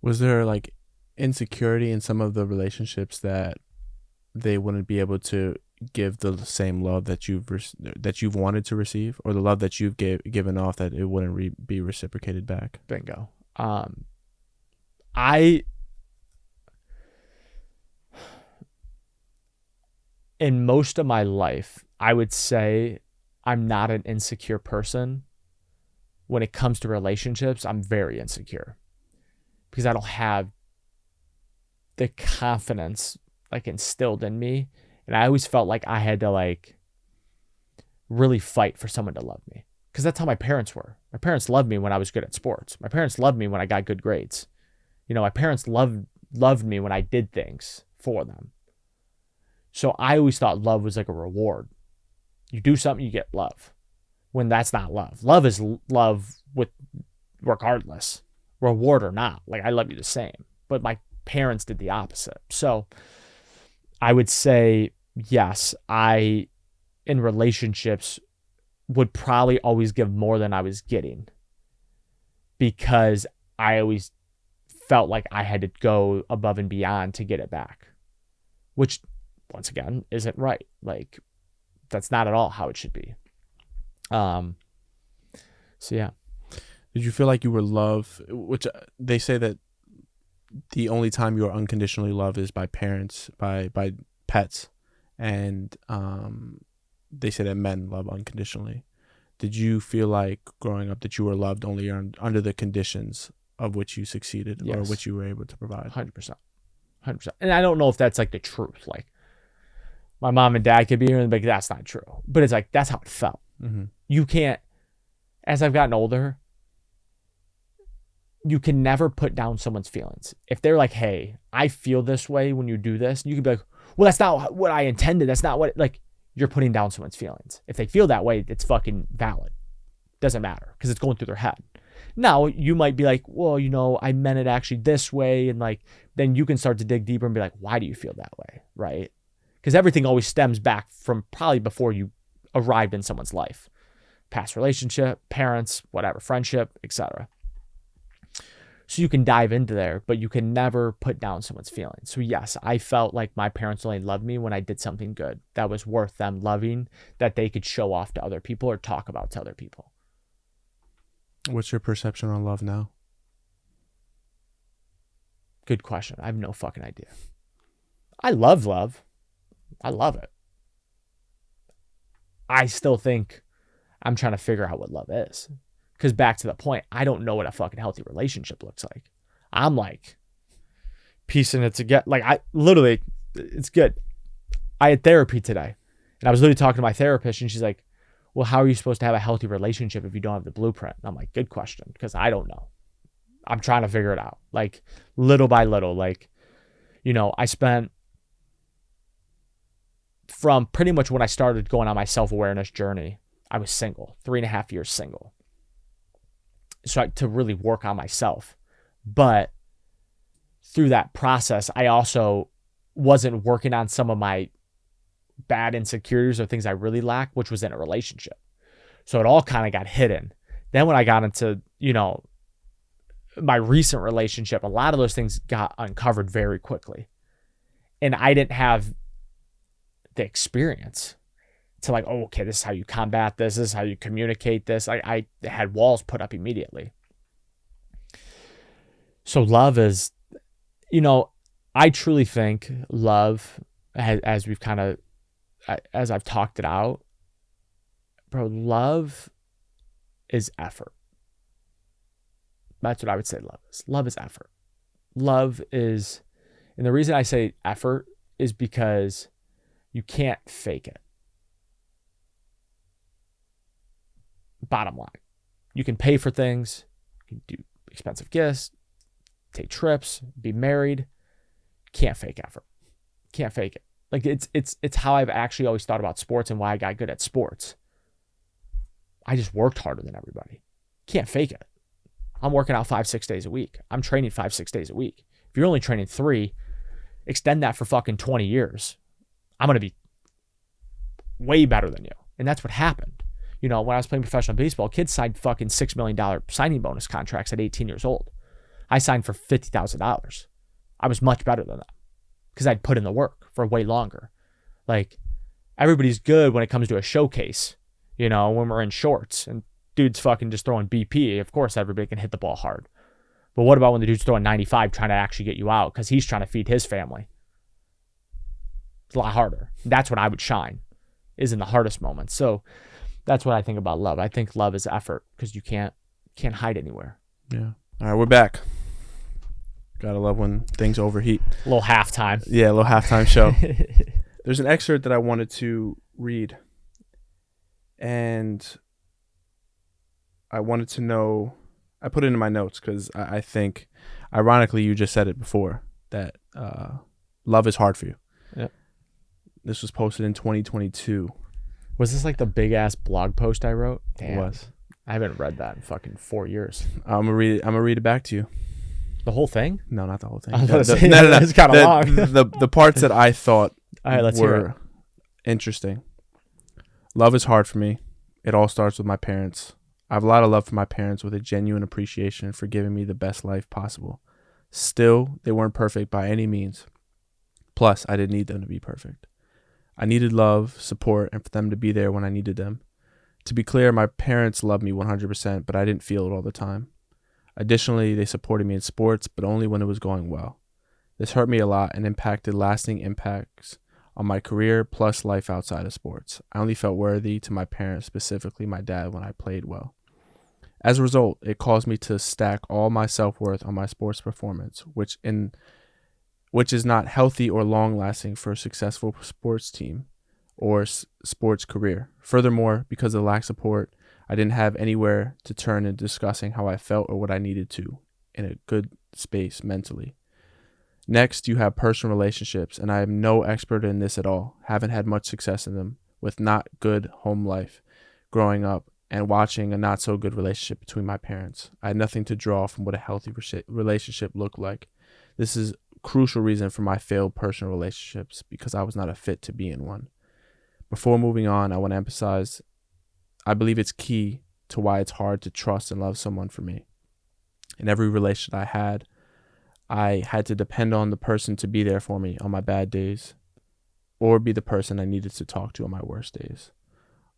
S2: Was there like insecurity in some of the relationships that they wouldn't be able to give the same love that you've wanted to receive, or the love that you've given off, that it wouldn't be reciprocated back?
S1: Bingo. In most of my life, I would say I'm not an insecure person. When it comes to relationships, I'm very insecure because I don't have the confidence like instilled in me. And I always felt like I had to like really fight for someone to love me, because that's how my parents were. My parents loved me when I was good at sports. My parents loved me when I got good grades. My parents loved me when I did things for them. So I always thought love was like a reward. You do something, you get love. When that's not love. Love is love with regardless, reward or not. Like I love you the same. But my parents did the opposite. So I would say, yes, I, in relationships, would probably always give more than I was getting, because I always felt like I had to go above and beyond to get it back, which once again isn't right. Like that's not at all how it should be. So yeah.
S2: Did you feel like you were loved, which they say that the only time you are unconditionally loved is by parents, by pets, and they say that men love unconditionally. Did you feel like growing up that you were loved only under the conditions of which you succeeded? Yes. Or which you were able to provide?
S1: 100%. And I don't know if that's like the truth. Like my mom and dad could be here and be like, that's not true. But it's like, that's how it felt. Mm-hmm. You can't, as I've gotten older, you can never put down someone's feelings. If they're like, hey, I feel this way when you do this, you can be like, well, that's not what I intended. That's not what, like, you're putting down someone's feelings. If they feel that way, it's fucking valid. Doesn't matter because it's going through their head. Now, you might be like, well, I meant it actually this way. And like, then you can start to dig deeper and be like, why do you feel that way? Right? Because everything always stems back from probably before you arrived in someone's life. Past relationship, parents, whatever, friendship, etc. So you can dive into there, but you can never put down someone's feelings. So yes, I felt like my parents only loved me when I did something good that was worth them loving, that they could show off to other people or talk about to other people.
S2: What's your perception on love now?
S1: Good question. I have no fucking idea. I love love. I love it. I still think I'm trying to figure out what love is. Because back to the point, I don't know what a fucking healthy relationship looks like. I'm like piecing it together. Like I literally, it's good. I had therapy today and I was literally talking to my therapist and she's like, well, how are you supposed to have a healthy relationship if you don't have the blueprint? And I'm like, good question. Because I don't know. I'm trying to figure it out. Like little by little, like, I spent from pretty much when I started going on my self-awareness journey, I was single, 3.5 years single. So to really work on myself. But through that process, I also wasn't working on some of my bad insecurities or things I really lack, which was in a relationship. So it all kind of got hidden. Then when I got into, my recent relationship, a lot of those things got uncovered very quickly. And I didn't have the experience to like, oh, okay, this is how you combat this. This is how you communicate this. I had walls put up immediately. So love is, I truly think love, as we've kind of, as I've talked it out, Bro, love is effort. That's what I would say love is. Love is effort. Love is, and the reason I say effort is because you can't fake it. Bottom line. You can pay for things, you can do expensive gifts, take trips, be married. Can't fake effort. Can't fake it. Like it's how I've actually always thought about sports and why I got good at sports. I just worked harder than everybody. Can't fake it. I'm working out 5-6 days a week. I'm training 5-6 days a week. If you're only training 3, extend that for fucking 20 years. I'm going to be way better than you. And that's what happened. You know, when I was playing professional baseball, kids signed fucking $6 million signing bonus contracts at 18 years old. I signed for $50,000. I was much better than that because I'd put in the work for way longer. Like, everybody's good when it comes to a showcase, you know, when we're in shorts and dude's fucking just throwing BP. Of course, everybody can hit the ball hard. But what about when the dude's throwing 95 trying to actually get you out because he's trying to feed his family? It's a lot harder. That's when I would shine, is in the hardest moments. So that's what I think about love. I think love is effort because you can't hide anywhere.
S2: Yeah. All right, we're back. Gotta love when things overheat.
S1: A little halftime.
S2: Yeah, a little halftime show. There's an excerpt that I wanted to read. And I wanted to know, I put it in my notes because I think, ironically, you just said it before, that love is hard for you.
S1: Yep.
S2: This was posted in 2022.
S1: Was this like the big ass blog post I wrote? Damn.
S2: It was.
S1: I haven't read that in fucking 4 years.
S2: I'm gonna read it back to you.
S1: The whole thing?
S2: No, not the whole thing.
S1: I was about to say, no. It's kind of long.
S2: The parts that I thought
S1: all right, let's hear it.
S2: were interesting. Love is hard for me. It all starts with my parents. I have a lot of love for my parents with a genuine appreciation for giving me the best life possible. Still, they weren't perfect by any means. Plus, I didn't need them to be perfect. I needed love, support, and for them to be there when I needed them. To be clear, my parents loved me 100%, but I didn't feel it all the time. Additionally, they supported me in sports, but only when it was going well. This hurt me a lot and impacted lasting impacts on my career plus life outside of sports. I only felt worthy to my parents, specifically my dad, when I played well. As a result, it caused me to stack all my self-worth on my sports performance, which is not healthy or long-lasting for a successful sports team or sports career. Furthermore, because of the lack of support, I didn't have anywhere to turn in discussing how I felt or what I needed to in a good space mentally. Next, you have personal relationships, and I am no expert in this at all. Haven't had much success in them, with not good home life growing up and watching a not so good relationship between my parents. I had nothing to draw from what a healthy relationship looked like. This is a crucial reason for my failed personal relationships because I was not a fit to be in one. Before moving on, I want to emphasize, I believe it's key to why it's hard to trust and love someone for me. In every relationship I had to depend on the person to be there for me on my bad days or be the person I needed to talk to on my worst days.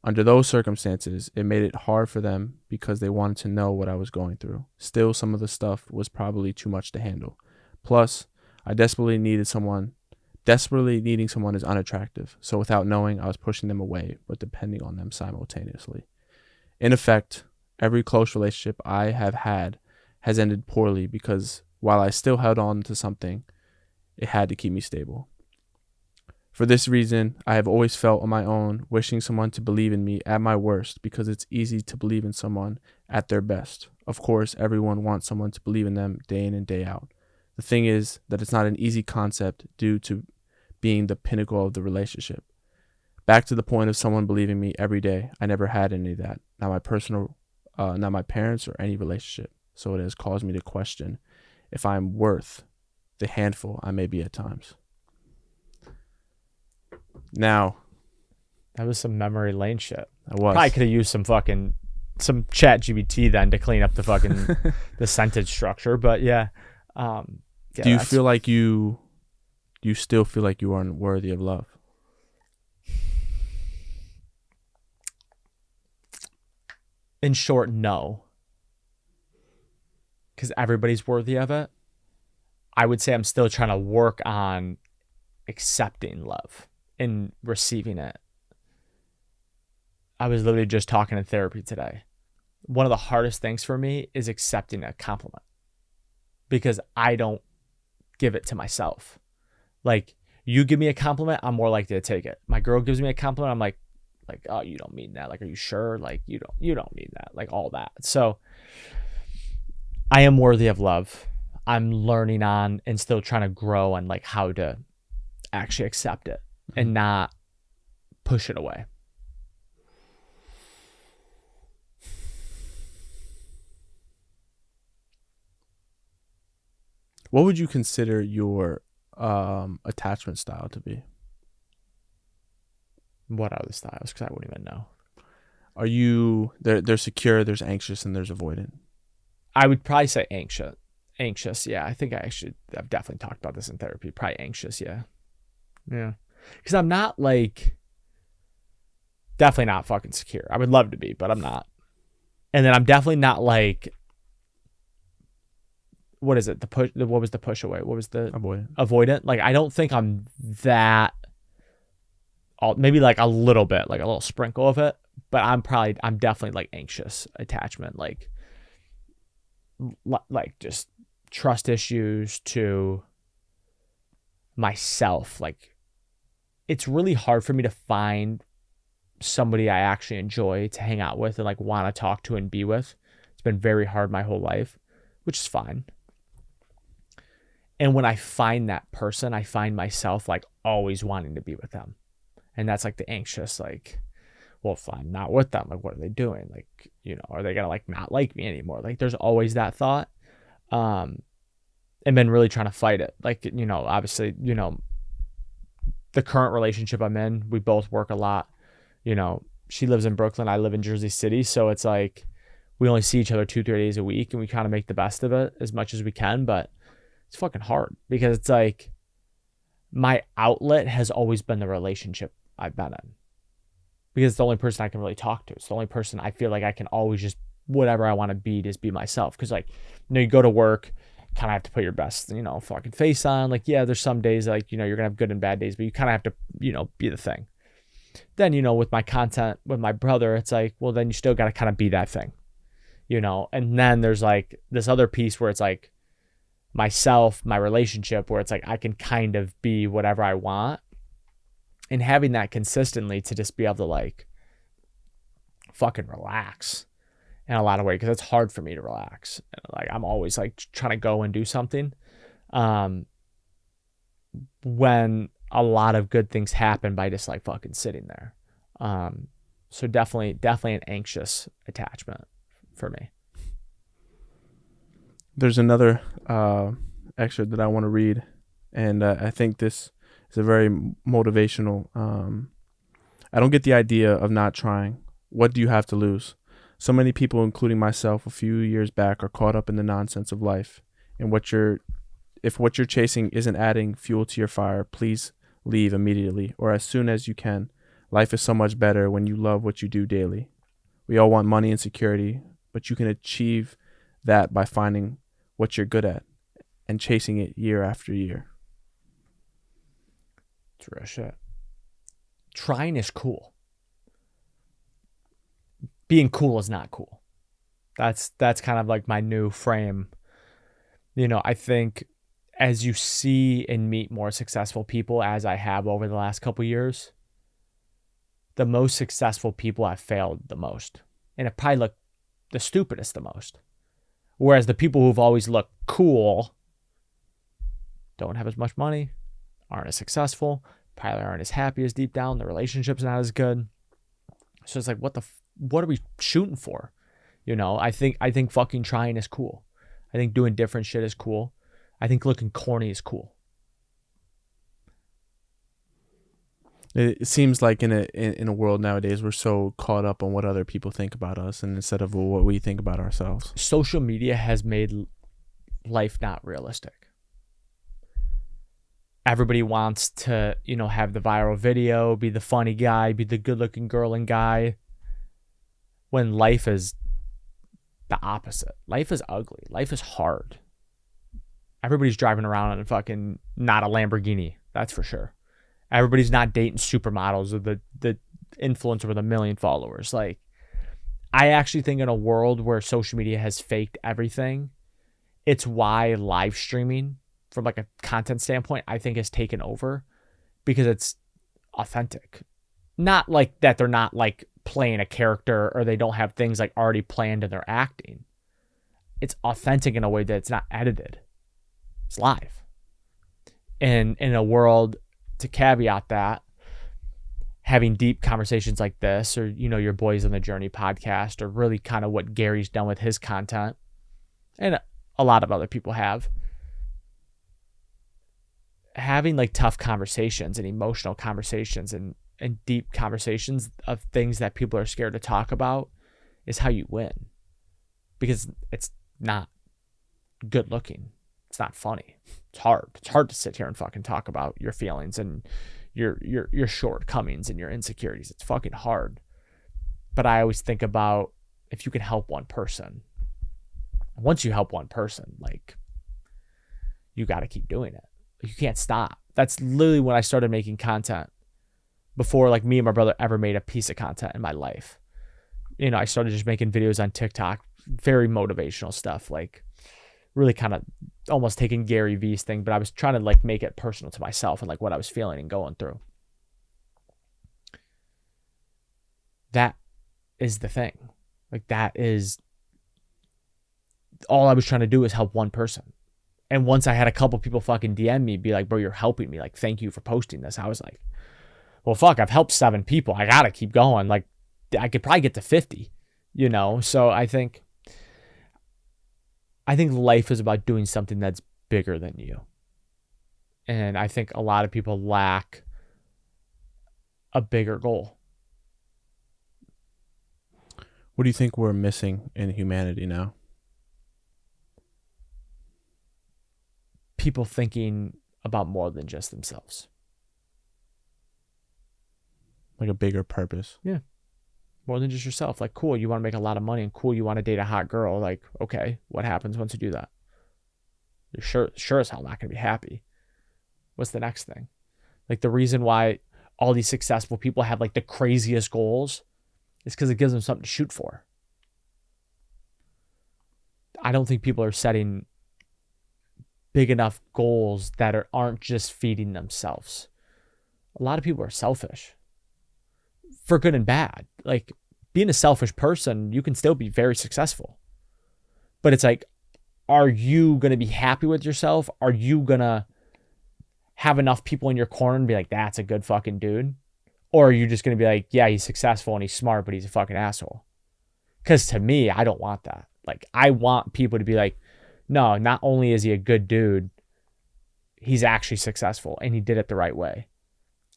S2: Under those circumstances, it made it hard for them because they wanted to know what I was going through. Still, some of the stuff was probably too much to handle. Plus, I desperately needing someone is unattractive. So without knowing, I was pushing them away, but depending on them simultaneously. In effect, every close relationship I have had has ended poorly because while I still held on to something, it had to keep me stable. For this reason, I have always felt on my own, wishing someone to believe in me at my worst because it's easy to believe in someone at their best. Of course, everyone wants someone to believe in them day in and day out. The thing is that it's not an easy concept due to being the pinnacle of the relationship. Back to the point of someone believing me every day, I never had any of that. Not my parents or any relationship. So it has caused me to question if I'm worth the handful I may be at times. Now,
S1: that was some memory lane shit.
S2: I was.
S1: Probably could have used some chat GBT then to clean up the fucking the sentence structure. But yeah.
S2: Do you feel like you still feel like you aren't worthy of love?
S1: In short, no. Because everybody's worthy of it. I would say I'm still trying to work on accepting love and receiving it. I was literally just talking in therapy today. One of the hardest things for me is accepting a compliment because I don't give it to myself. Like, you give me a compliment, I'm more likely to take it. My girl gives me a compliment, I'm like, oh, you don't mean that. Like, are you sure? Like, you don't mean that. Like, all that. So I am worthy of love. I'm learning on and still trying to grow on like how to actually accept it and not push it away.
S2: What would you consider your attachment style to be?
S1: What are the styles? Because I wouldn't even know.
S2: Are you there's secure, there's anxious, and there's avoidant?
S1: I would probably say anxious. Anxious, yeah. I think I've definitely talked about this in therapy. Probably anxious, yeah. Yeah. Because I'm not like, definitely not fucking secure. I would love to be, but I'm not. And then I'm definitely not like, what is it? What was the push away? What was the avoidant? Like, I don't think I'm that, maybe like a little bit, like a little sprinkle of it, but I'm definitely like anxious attachment, like just trust issues to myself. Like, it's really hard for me to find somebody I actually enjoy to hang out with and like want to talk to and be with. It's been very hard my whole life, which is fine. And when I find that person, I find myself like always wanting to be with them. And that's like the anxious, like, well, if I'm not with them, like, what are they doing? Like, are they gonna like not like me anymore? Like, there's always that thought. And been really trying to fight it. Like, obviously, the current relationship I'm in, we both work a lot. She lives in Brooklyn, I live in Jersey City. So it's like, we only see each other 2-3 days a week and we kind of make the best of it as much as we can. But it's fucking hard because it's like, my outlet has always been the relationship I've been in, because it's the only person I can really talk to. It's the only person I feel like I can always just, whatever I want to be, just be myself. Because like, you go to work, kind of have to put your best, fucking face on. Like, yeah, there's some days like, you're going to have good and bad days, but you kind of have to, be the thing. Then, with my content with my brother, it's like, well, then you still got to kind of be that thing, and then there's like this other piece where it's like myself, my relationship, where it's like, I can kind of be whatever I want, and having that consistently to just be able to like fucking relax in a lot of ways, because it's hard for me to relax. Like, I'm always like trying to go and do something. When a lot of good things happen by just like fucking sitting there. So definitely an anxious attachment for me.
S2: There's another excerpt that I want to read, and I think this is a very motivational. I don't get the idea of not trying. What do you have to lose? So many people, including myself a few years back, are caught up in the nonsense of life. And if what you're chasing isn't adding fuel to your fire, please leave immediately or as soon as you can. Life is so much better when you love what you do daily. We all want money and security, but you can achieve that by finding what you're good at and chasing it year after year.
S1: It's real shit. Trying is cool. Being cool is not cool. That's kind of like my new frame. I think as you see and meet more successful people, as I have over the last couple of years, the most successful people have failed the most and have probably looked the stupidest the most. Whereas the people who've always looked cool don't have as much money, aren't as successful, probably aren't as happy as deep down. The relationship's not as good. So it's like, what are we shooting for? I think fucking trying is cool. I think doing different shit is cool. I think looking corny is cool.
S2: It seems like in a world nowadays, we're so caught up on what other people think about us, and instead of what we think about ourselves.
S1: Social media has made life not realistic. Everybody wants to, have the viral video, be the funny guy, be the good-looking girl and guy, when life is the opposite. Life is ugly. Life is hard. Everybody's driving around in a fucking, not a Lamborghini, that's for sure. Everybody's not dating supermodels or the influencer with 1 million followers. Like, I actually think in a world where social media has faked everything, it's why live streaming from like a content standpoint, I think has taken over, because it's authentic. Not like that they're not like playing a character or they don't have things like already planned and they're acting. It's authentic in a way that it's not edited. It's live. And in a world, to caveat that, having deep conversations like this, or, you know, your Boys on the Journey podcast, or really kind of what Gary's done with his content, and a lot of other people have, having like tough conversations and emotional conversations and deep conversations of things that people are scared to talk about is how you win. Because it's not good looking. It's not funny. It's hard. It's hard to sit here and fucking talk about your feelings and your shortcomings and your insecurities. It's fucking hard. But I always think about, if you can help one person, once you help one person, like, you got to keep doing it. You can't stop. That's literally when I started making content, before like me and my brother ever made a piece of content in my life. You know, I started just making videos on TikTok, very motivational stuff, like really kind of almost taking GaryVee's thing, but I was trying to like make it personal to myself and like what I was feeling and going through. That is the thing. Like, that is all I was trying to do, is help one person. And once I had a couple people fucking DM me, be like, bro, you're helping me. Like, thank you for posting this. I was like, well, fuck, I've helped 7 people. I got to keep going. Like, I could probably get to 50, you know? So I think life is about doing something that's bigger than you. And I think a lot of people lack a bigger goal.
S2: What do you think we're missing in humanity now?
S1: People thinking about more than just themselves.
S2: Like a bigger purpose.
S1: Yeah. More than just yourself. Like, cool, you want to make a lot of money, and cool, you want to date a hot girl. Like, okay, what happens once you do that? You're sure as hell not going to be happy. What's the next thing? Like, the reason why all these successful people have like the craziest goals is because it gives them something to shoot for. I don't think people are setting big enough goals that aren't just feeding themselves. A lot of people are selfish, for good and bad. Like, being a selfish person, you can still be very successful. But it's like, are you going to be happy with yourself? Are you going to have enough people in your corner and be like, that's a good fucking dude? Or are you just going to be like, yeah, he's successful and he's smart, but he's a fucking asshole? Because to me, I don't want that. Like, I want people to be like, no, not only is he a good dude, he's actually successful and he did it the right way.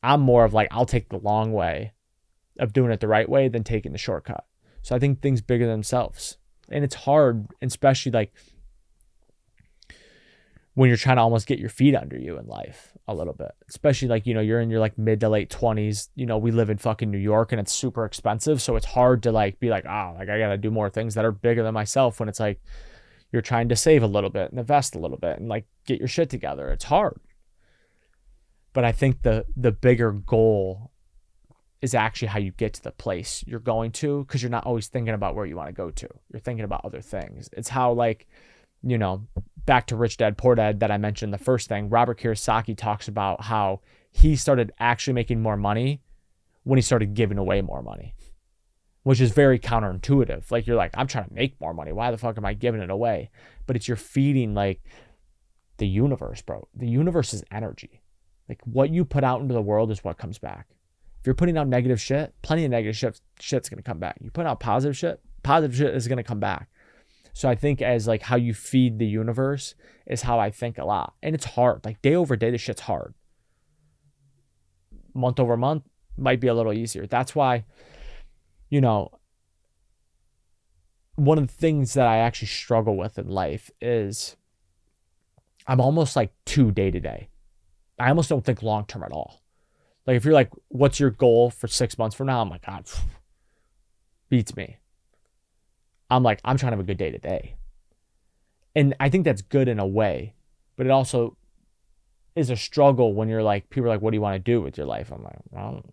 S1: I'm more of like, I'll take the long way of doing it the right way than taking the shortcut. So I think things bigger than themselves. And it's hard, especially like when you're trying to almost get your feet under you in life a little bit. Especially like, you know, you're in your like mid to late 20s. You know, we live in fucking New York and it's super expensive. So it's hard to like be like, oh, like I got to do more things that are bigger than myself, when it's like you're trying to save a little bit and invest a little bit and like get your shit together. It's hard. But I think the bigger goal is actually how you get to the place you're going to, because you're not always thinking about where you want to go to. You're thinking about other things. It's how, like, you know, back to Rich Dad Poor Dad that I mentioned the first thing, Robert Kiyosaki talks about how he started actually making more money when he started giving away more money, which is very counterintuitive. Like, you're like, I'm trying to make more money. Why the fuck am I giving it away? But it's you're feeding like the universe, bro. The universe is energy. Like, what you put out into the world is what comes back. If you're putting out negative shit, plenty of negative shit's going to come back. You put out positive shit is going to come back. So I think as like how you feed the universe is how I think a lot. And it's hard. Like, day over day, this shit's hard. Month over month might be a little easier. That's why, you know, one of the things that I actually struggle with in life is I'm almost like too day to day. I almost don't think long term at all. Like, if you're like, what's your goal for 6 months from now? I'm like, God, beats me. I'm like, I'm trying to have a good day today. And I think that's good in a way, but it also is a struggle when you're like, people are like, what do you want to do with your life? I'm like, well,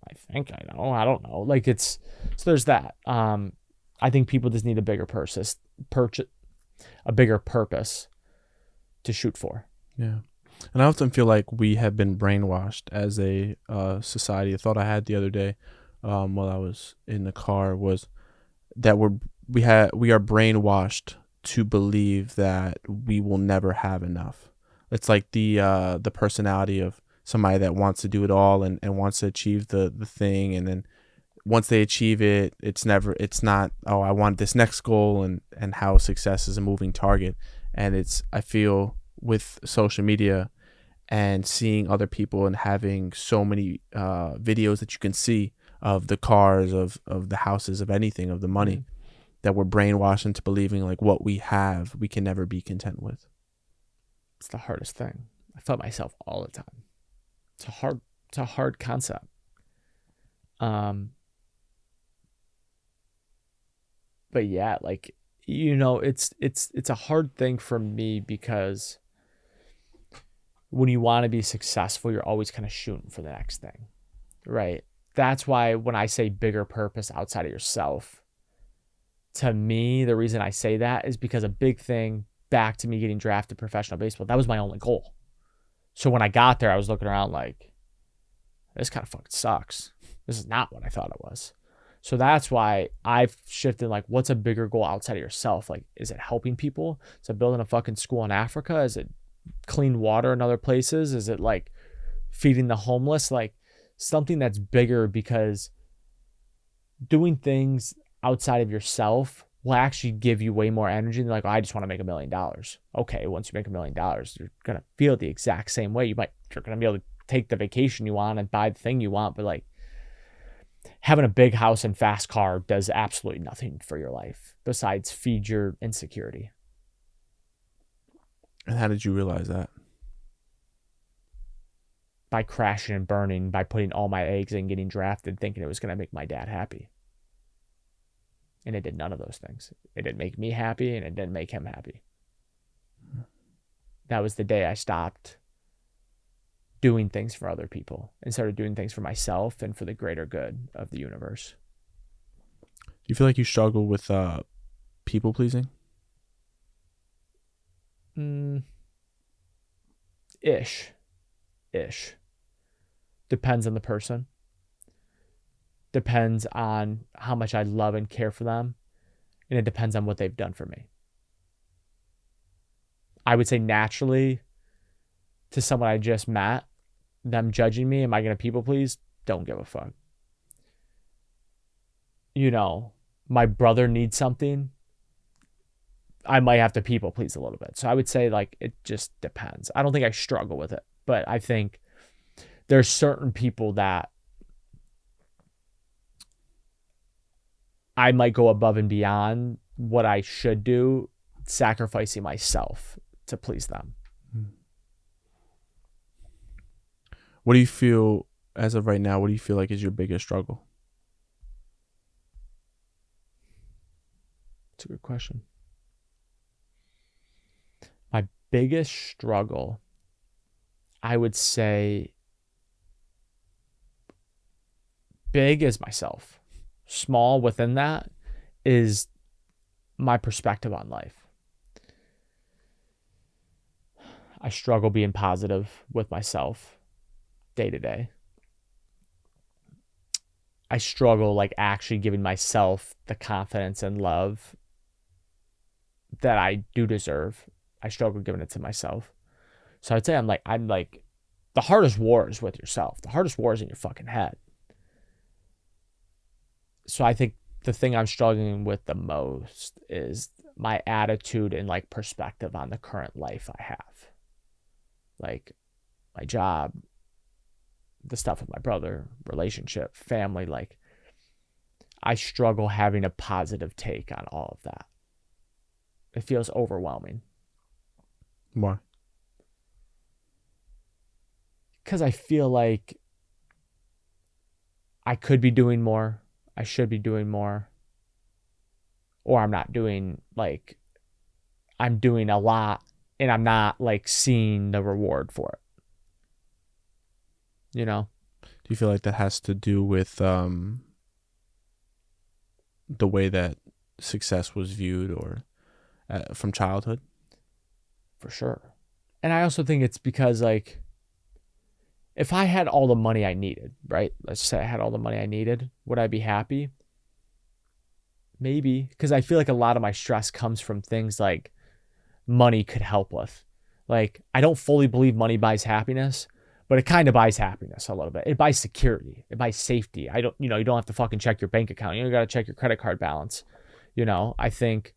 S1: I think I know. I don't know. Like so there's that. I think people just need a bigger purpose to shoot for.
S2: Yeah. And I often feel like we have been brainwashed as a society. A thought I had the other day while I was in the car was that we are brainwashed to believe that we will never have enough. It's like the personality of somebody that wants to do it all and wants to achieve the thing, and then once they achieve it, it's not, oh, I want this next goal, and how success is a moving target. And I feel with social media and seeing other people and having so many videos that you can see of the cars, of the houses, of anything, of the money, that we're brainwashed into believing like what we have, we can never be content with.
S1: It's the hardest thing. I felt myself all the time. It's a hard concept. But yeah, like, it's a hard thing for me because when you want to be successful, you're always kind of shooting for the next thing, right? That's why when I say bigger purpose outside of yourself, to me, the reason I say that is because a big thing back to me getting drafted professional baseball, that was my only goal. So when I got there, I was looking around like, this kind of fucking sucks. This is not what I thought it was. So that's why I've shifted, like, what's a bigger goal outside of yourself? Like, is it helping people? Is it building a fucking school in Africa? Is it clean water in other places? Is it like feeding the homeless? Like something that's bigger, because doing things outside of yourself will actually give you way more energy than like, oh, I just want to make $1 million. Okay, once you make $1 million, you're going to feel the exact same way. You're going to be able to take the vacation you want and buy the thing you want, but like having a big house and fast car does absolutely nothing for your life besides feed your insecurity.
S2: And how did you realize that?
S1: By crashing and burning, by putting all my eggs in getting drafted, thinking it was going to make my dad happy. And it did none of those things. It didn't make me happy, and it didn't make him happy. That was the day I stopped doing things for other people and started doing things for myself and for the greater good of the universe.
S2: Do you feel like you struggle with people pleasing?
S1: Ish. Depends on the person. Depends on how much I love and care for them. And it depends on what they've done for me. I would say naturally, to someone I just met, them judging me, am I going to people please? Don't give a fuck. You know, my brother needs something, I might have to people please a little bit. So I would say, like, it just depends. I don't think I struggle with it, but I think there's certain people that I might go above and beyond what I should do, sacrificing myself to please them.
S2: What do you feel, as of right now, what do you feel like is your biggest struggle?
S1: That's a good question. My biggest struggle, I would say, big is myself. Small within that is my perspective on life. I struggle being positive with myself day to day. I struggle, like, actually giving myself the confidence and love that I do deserve. I struggle giving it to myself. So I'd say I'm like the hardest war is with yourself. The hardest war is in your fucking head. So I think the thing I'm struggling with the most is my attitude and, like, perspective on the current life I have. Like, my job, the stuff with my brother, relationship, family. Like, I struggle having a positive take on all of that. It feels overwhelming.
S2: Why?
S1: Because I feel like I could be doing more. I should be doing more. Or I'm not doing, like, I'm doing a lot and I'm not, like, seeing the reward for it. You know?
S2: Do Do you feel like that has to do with the way that success was viewed or from childhood?
S1: For sure. And I also think it's because, like, if I had all the money I needed, right? Let's say I had all the money I needed, would I be happy? Maybe, because I feel like a lot of my stress comes from things like money could help with. Like, I don't fully believe money buys happiness, but it kind of buys happiness a little bit. It buys security. It buys safety. You don't have to fucking check your bank account. You don't got to check your credit card balance. I think,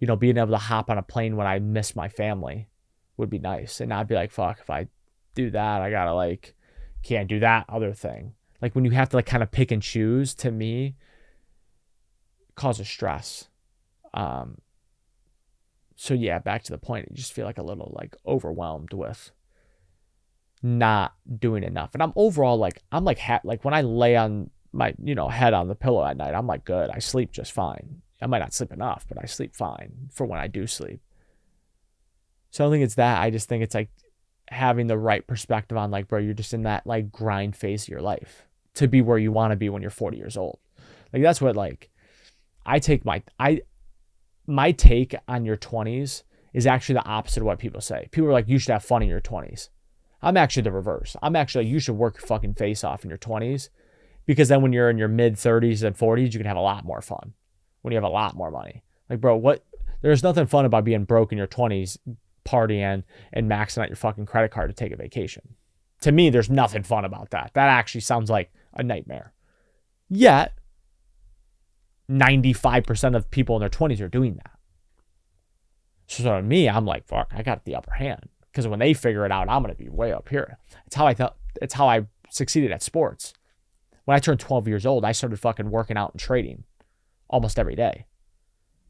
S1: being able to hop on a plane when I miss my family would be nice. And not be like, fuck, if I do that, I gotta like, can't do that other thing. Like when you have to like kind of pick and choose, to me, causes stress. So yeah, back to the point, you just feel like a little like overwhelmed with not doing enough. And I'm overall like, like when I lay on my, head on the pillow at night, I'm like good. I sleep just fine. I might not sleep enough, but I sleep fine for when I do sleep. So I don't think it's that. I just think it's like having the right perspective on like, bro, you're just in that like grind phase of your life to be where you want to be when you're 40 years old. Like that's what like I take my take on your 20s is actually the opposite of what people say. People are like, you should have fun in your 20s. I'm actually the reverse. I'm actually like, you should work your fucking face off in your 20s, because then when you're in your mid 30s and 40s, you can have a lot more fun when you have a lot more money. Like, bro, there's nothing fun about being broke in your 20s, partying and maxing out your fucking credit card to take a vacation. To me, there's nothing fun about that. That actually sounds like a nightmare. Yet, 95% of people in their 20s are doing that. So to me, I'm like, fuck, I got the upper hand. Because when they figure it out, I'm going to be way up here. It's how I succeeded at sports. When I turned 12 years old, I started fucking working out and trading almost every day.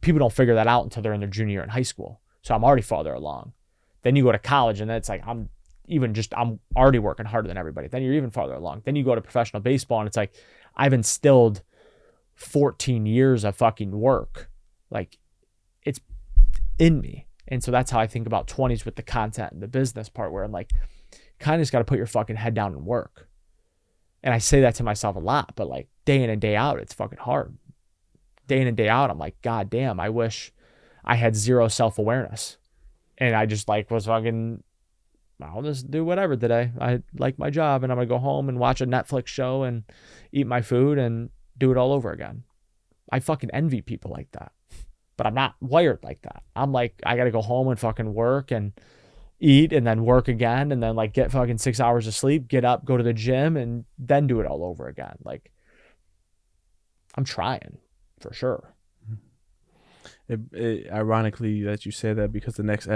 S1: People don't figure that out until they're in their junior year in high school. So I'm already farther along. Then you go to college and then it's like, I'm already working harder than everybody. Then you're even farther along. Then you go to professional baseball and it's like, I've instilled 14 years of fucking work. Like it's in me. And so that's how I think about 20s with the content and the business part, where I'm like, kind of just got to put your fucking head down and work. And I say that to myself a lot, but like day in and day out, it's fucking hard. Day in and day out, I'm like, God damn, I wish I had zero self-awareness. And I just like was fucking, I'll just do whatever today. I like my job and I'm going to go home and watch a Netflix show and eat my food and do it all over again. I fucking envy people like that. But I'm not wired like that. I'm like, I got to go home and fucking work and eat and then work again and then like get fucking 6 hours of sleep, get up, go to the gym and then do it all over again. Like I'm trying for sure.
S2: Ironically that you say that, because the next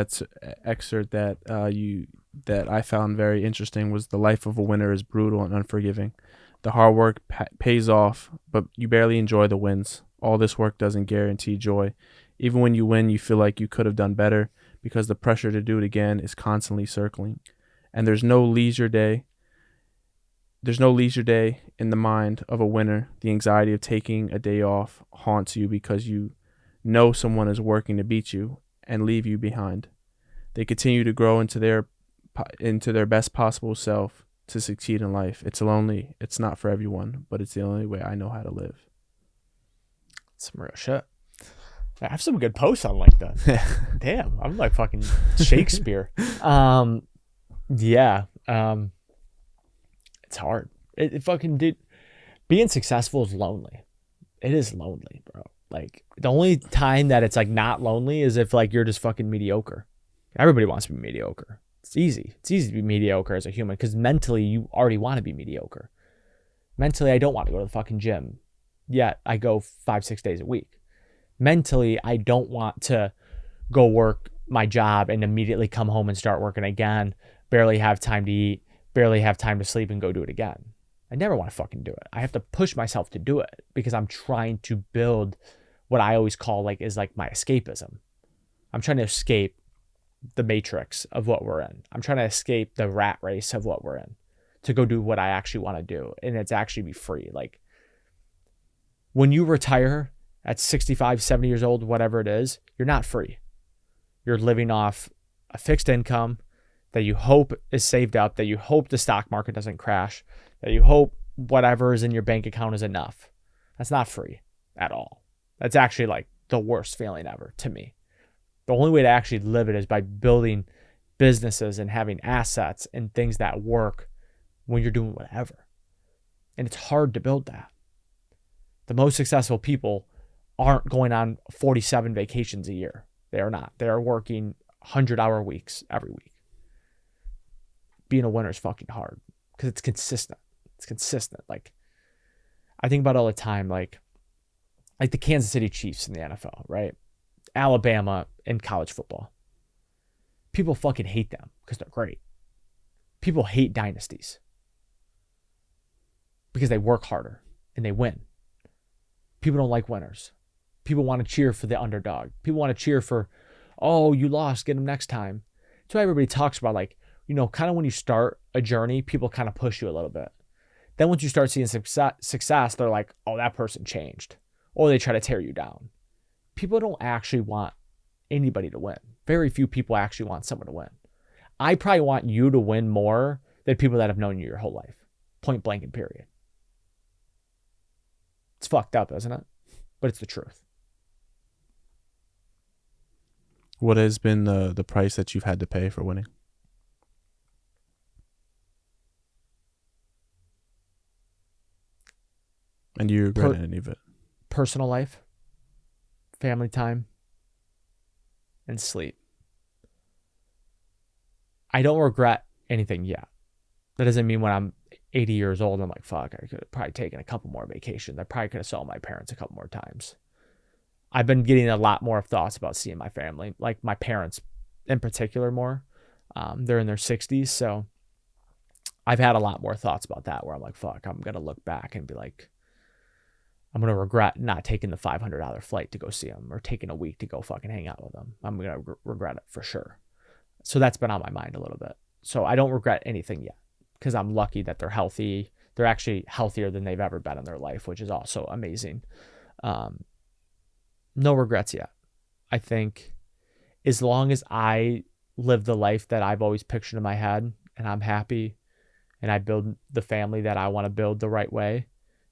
S2: excerpt that I found very interesting was, the life of a winner is brutal and unforgiving. The hard work pays off, but you barely enjoy the wins. All this work doesn't guarantee joy. Even when you win, you feel like you could have done better, because the pressure to do it again is constantly circling. And there's no leisure day. There's no leisure day in the mind of a winner. The anxiety of taking a day off haunts you because you know someone is working to beat you and leave you behind. They continue to grow into their best possible self to succeed in life. It's lonely. It's not for everyone, but it's the only way I know how to live.
S1: Some real shit. I have some good posts on like that. Damn, I'm like fucking Shakespeare. Yeah. It's hard. It fucking, dude, being successful is lonely. It is lonely, bro. Like the only time that it's like not lonely is if like you're just fucking mediocre. Everybody wants to be mediocre. It's easy. It's easy to be mediocre as a human because mentally you already want to be mediocre. Mentally, I don't want to go to the fucking gym. Yet I go 5-6 days a week. Mentally, I don't want to go work my job and immediately come home and start working again, barely have time to eat, barely have time to sleep and go do it again. I never want to fucking do it. I have to push myself to do it because I'm trying to build what I always call like is like my escapism. I'm trying to escape the matrix of what we're in. I'm trying to escape the rat race of what we're in to go do what I actually want to do. And it's actually be free. Like when you retire at 65, 70 years old, whatever it is, you're not free. You're living off a fixed income that you hope is saved up, that you hope the stock market doesn't crash, that you hope whatever is in your bank account is enough. That's not free at all. That's actually like the worst feeling ever to me. The only way to actually live it is by building businesses and having assets and things that work when you're doing whatever. And it's hard to build that. The most successful people aren't going on 47 vacations a year. They are not. They are working 100-hour weeks every week. Being a winner is fucking hard because it's consistent. It's consistent. Like, I think about it all the time, like the Kansas City Chiefs in the NFL, right? Alabama in college football. People fucking hate them because they're great. People hate dynasties because they work harder and they win. People don't like winners. People want to cheer for the underdog. People want to cheer for, oh, you lost, get them next time. That's why everybody talks about, like, you know, kind of when you start a journey, people kind of push you a little bit. Then once you start seeing success, they're like, oh, that person changed. Or they try to tear you down. People don't actually want anybody to win. Very few people actually want someone to win. I probably want you to win more than people that have known you your whole life. Point blank and period. It's fucked up, isn't it? But it's the truth.
S2: What has been the price that you've had to pay for winning? And do you regret any of it?
S1: Personal life, family time, and sleep. I don't regret anything yet. That doesn't mean when I'm 80 years old, I'm like, fuck, I could have probably taken a couple more vacations. I probably could have saw my parents a couple more times. I've been getting a lot more thoughts about seeing my family, like my parents in particular more. They're in their 60s, so I've had a lot more thoughts about that where I'm like, fuck, I'm going to look back and be like, I'm going to regret not taking the $500 flight to go see them or taking a week to go fucking hang out with them. I'm going to regret it for sure. So that's been on my mind a little bit. So I don't regret anything yet because I'm lucky that they're healthy. They're actually healthier than they've ever been in their life, which is also amazing. No regrets yet. I think as long as I live the life that I've always pictured in my head and I'm happy and I build the family that I want to build the right way,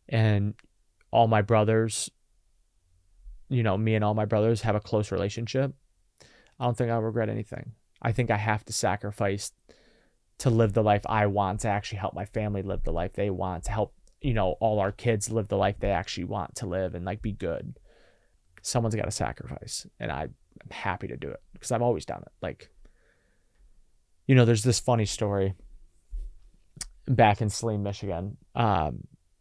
S1: and all my brothers, you know, me and all my brothers have a close relationship, I don't think I'll regret anything. I think I have to sacrifice to live the life I want, to actually help my family live the life they want, to help, you know, all our kids live the life they actually want to live and like be good. Someone's got to sacrifice, and I'm happy to do it because I've always done it. Like, you know, there's this funny story back in Saline, Michigan.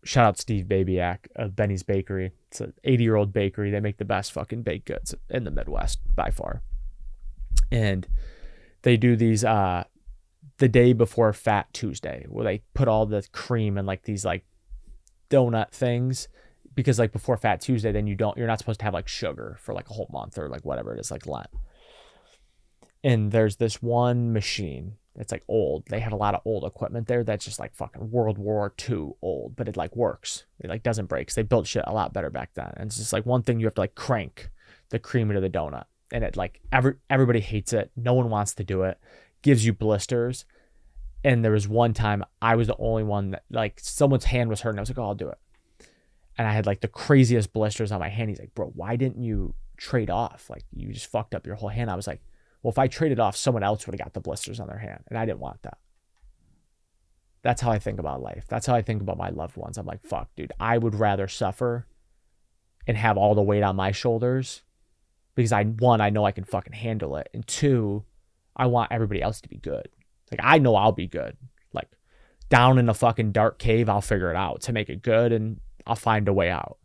S1: Shout out Steve Babiak of Benny's Bakery. It's an 80-year-old bakery. They make the best fucking baked goods in the Midwest by far. And they do these the day before Fat Tuesday, where they put all the cream in like these like donut things, because like before Fat Tuesday, then you're not supposed to have like sugar for like a whole month or like whatever it is, like Lent. And there's this one machine that's like old. They had a lot of old equipment there that's just like fucking World War II old, but it like works. It like doesn't break. So they built shit a lot better back then. And it's just like one thing you have to like crank the cream into the donut. And it like everybody hates it. No one wants to do it. Gives you blisters. And there was one time I was the only one that like someone's hand was hurting. I was like, oh, I'll do it. And I had like the craziest blisters on my hand. He's like, bro, why didn't you trade off? Like you just fucked up your whole hand. I was like, well, if I traded off, someone else would have got the blisters on their hand. And I didn't want that. That's how I think about life. That's how I think about my loved ones. I'm like, fuck, dude, I would rather suffer and have all the weight on my shoulders because one, I know I can fucking handle it. And two, I want everybody else to be good. Like, I know I'll be good. Like, down in a fucking dark cave, I'll figure it out to make it good, and I'll find a way out.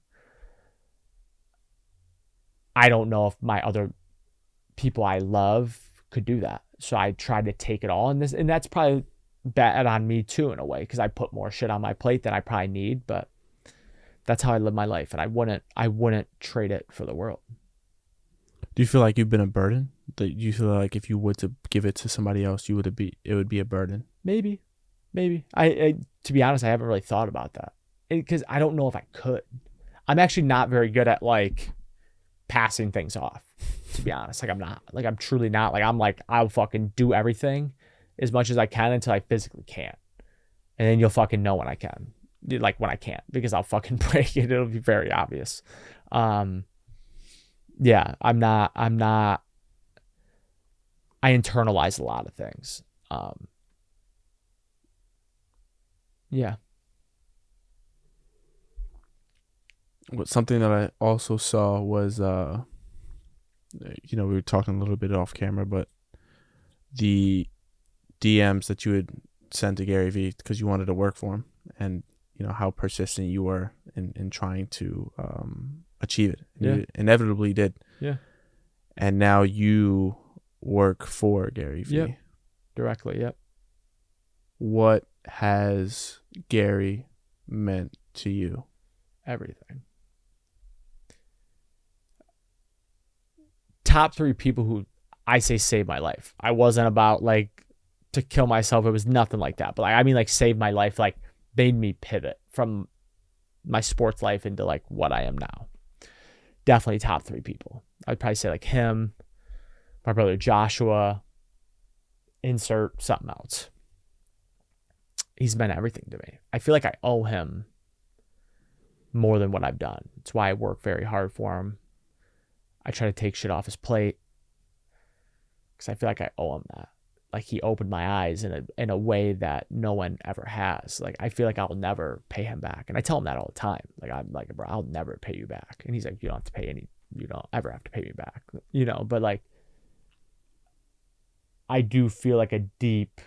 S1: I don't know if my other people I love could do that. So I try to take it all. And that's probably bad on me too, in a way, because I put more shit on my plate than I probably need. But that's how I live my life, and I wouldn't trade it for the world.
S2: Do you feel like you've been a burden? That you feel like if you were to give it to somebody else, it would be a burden?
S1: Maybe. I to be honest, I haven't really thought about that because I don't know if I could. I'm actually not very good at like passing things off, to be honest. Like I'm truly not. Like I'm like, I'll fucking do everything as much as I can until I physically can't. And then you'll fucking know when I can. like when I can't, because I'll fucking break it. It'll be very obvious. Yeah, I'm not, I internalize a lot of things. Yeah.
S2: Something that I also saw was, we were talking a little bit off camera, but the DMs that you would send to GaryVee because you wanted to work for him, and how persistent you were in trying to achieve it. And you inevitably did.
S1: Yeah.
S2: And now you work for GaryVee.
S1: Yep. Directly. Yep.
S2: What has Gary meant to you?
S1: Everything. Top 3 people who I say saved my life. I wasn't about like to kill myself. It was nothing like that. But I mean, like, saved my life, like made me pivot from my sports life into like what I am now. Definitely top 3 people. I'd probably say like him, my brother Joshua, insert something else. He's meant everything to me. I feel like I owe him more than what I've done. It's why I work very hard for him. I try to take shit off his plate because I feel like I owe him that. Like, he opened my eyes in a way that no one ever has. Like, I feel like I'll never pay him back. And I tell him that all the time. Like, I'm like, bro, I'll never pay you back. And he's like, you don't ever have to pay me back. But like, I do feel like a deep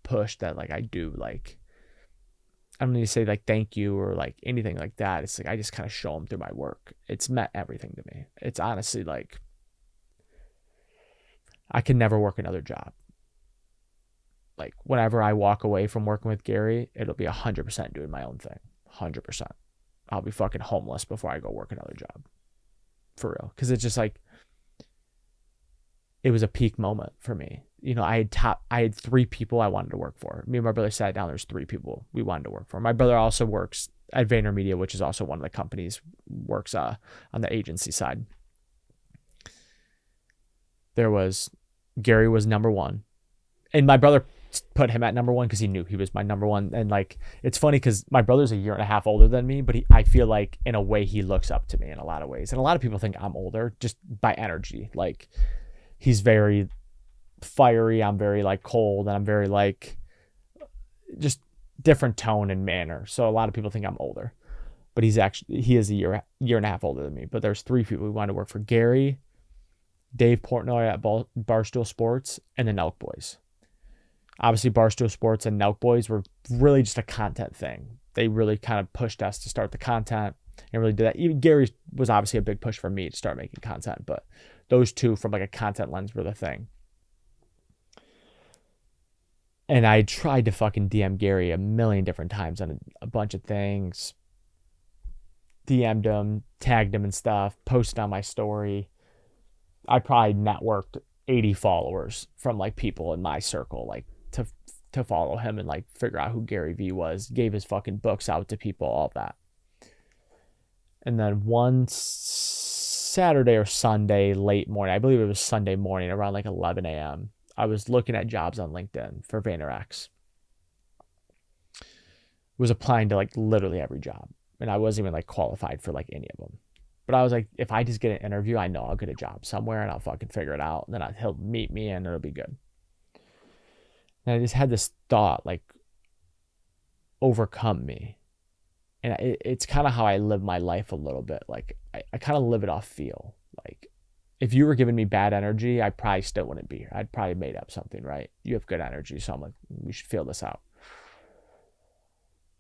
S1: push that like I do, like, I don't need to say like thank you or like anything like that. It's like I just kind of show them through my work. It's meant everything to me. It's honestly like I can never work another job. Like, whenever I walk away from working with Gary, it'll be 100% doing my own thing. 100%. I'll be fucking homeless before I go work another job. For real. Because it's just like, it was a peak moment for me. I had 3 people I wanted to work for. Me and my brother sat down. There's 3 people we wanted to work for. My brother also works at VaynerMedia, which is also one of the companies, works on the agency side. Gary was number 1. And my brother put him at number 1 because he knew he was my number 1. And like, it's funny because my brother's a year and a half older than me, but I feel like in a way he looks up to me in a lot of ways. And a lot of people think I'm older just by energy. Like, he's very fiery, I'm very like cold, and I'm very like just different tone and manner. So a lot of people think I'm older, but he is a year and a half older than me. But there's 3 people we wanted to work for: Gary, Dave Portnoy at Barstool Sports, and the Nelk Boys. Obviously, Barstool Sports and Nelk Boys were really just a content thing. They really kind of pushed us to start the content and really did that. Even Gary was obviously a big push for me to start making content, but those 2 from like a content lens were the thing. And I tried to fucking DM Gary a million different times on a bunch of things. DM'd him, tagged him and stuff, posted on my story. I probably networked 80 followers from like people in my circle, like to follow him and like figure out who GaryVee was. Gave his fucking books out to people, all that. And then one Saturday or Sunday late morning, I believe it was Sunday morning around like 11 a.m., I was looking at jobs on LinkedIn for VaynerX. Was applying to like literally every job. And I wasn't even like qualified for like any of them. But I was like, if I just get an interview, I know I'll get a job somewhere and I'll fucking figure it out. And then he'll meet me and it'll be good. And I just had this thought like overcome me. And it's kind of how I live my life a little bit. Like I kind of live it off feel. Like, if you were giving me bad energy, I probably still wouldn't be here. I'd probably made up something, right? You have good energy, so I'm like, we should feel this out.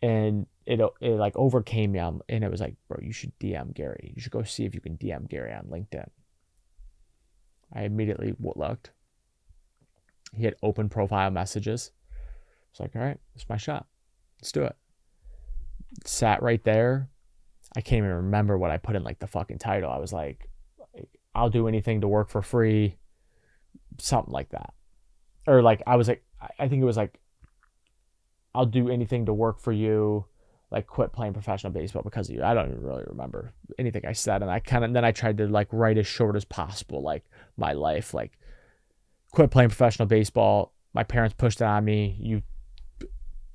S1: And it like overcame me, and it was like, bro, you should DM Gary. You should go see if you can DM Gary on LinkedIn. I immediately looked. He had open profile messages. It's like, all right, it's my shot. Let's do it. Sat right there. I can't even remember what I put in like the fucking title. I was like, I'll do anything to work for free, something like that. Or like, I was like, I think it was like, I'll do anything to work for you, like quit playing professional baseball because of you. I don't even really remember anything I said. And then I tried to like write as short as possible, like my life, like quit playing professional baseball. My parents pushed it on me. You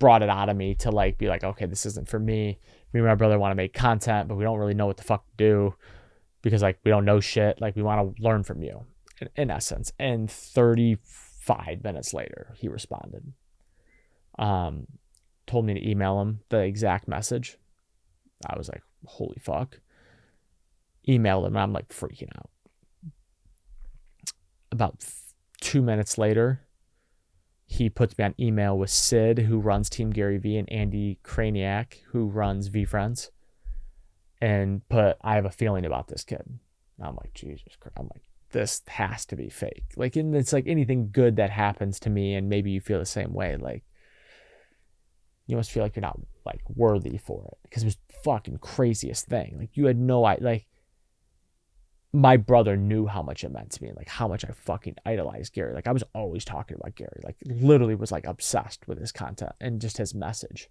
S1: brought it out of me to like be like, okay, this isn't for me. Me and my brother want to make content, but we don't really know what the fuck to do because like we don't know shit. Like we want to learn from you in essence. And 35 minutes later, he responded. Told me to email him the exact message. I was like, holy fuck. Emailed him and I'm like freaking out. About 2 minutes later, he puts me on email with Sid, who runs Team GaryVee, and Andy Kraniak, who runs VFriends, and I have a feeling about this kid. And I'm like, Jesus Christ. I'm like, this has to be fake. Like, and it's like anything good that happens to me, and maybe you feel the same way. Like, you must feel like you're not like worthy for it because it was fucking craziest thing. Like, you had no idea. Like, my brother knew how much it meant to me and like how much I fucking idolized Gary. Like I was always talking about Gary, like literally was like obsessed with his content and just his message.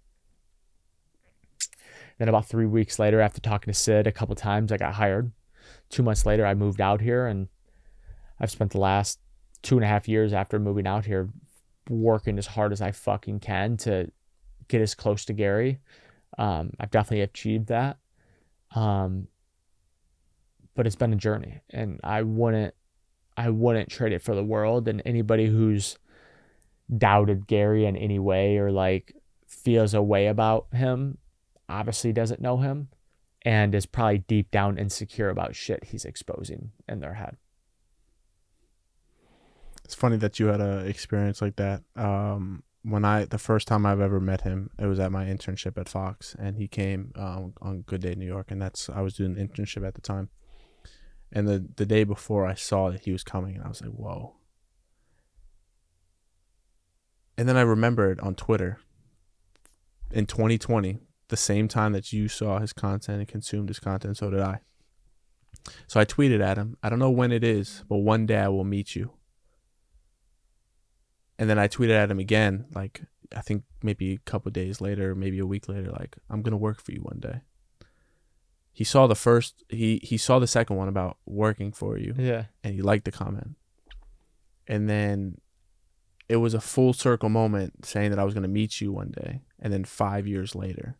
S1: Then about 3 weeks later, after talking to Sid a couple times, I got hired. 2 months later, I moved out here and I've spent the last 2.5 years after moving out here working as hard as I fucking can to get as close to Gary. I've definitely achieved that. But it's been a journey and I wouldn't trade it for the world. And anybody who's doubted Gary in any way or like feels a way about him obviously doesn't know him and is probably deep down insecure about shit he's exposing in their head.
S2: It's funny that you had an experience like that. The first time I've ever met him, it was at my internship at Fox, and he came on Good Day New York, and I was doing an internship at the time. And the day before, I saw that he was coming, and I was like, whoa. And then I remembered on Twitter, in 2020, the same time that you saw his content and consumed his content, so did I. So I tweeted at him, I don't know when it is, but one day I will meet you. And then I tweeted at him again, like, I think maybe a couple of days later, maybe a week later, like, I'm going to work for you one day. He saw he saw the second one about working for you.
S1: Yeah.
S2: And he liked the comment. And then it was a full circle moment saying that I was going to meet you one day. And then 5 years later,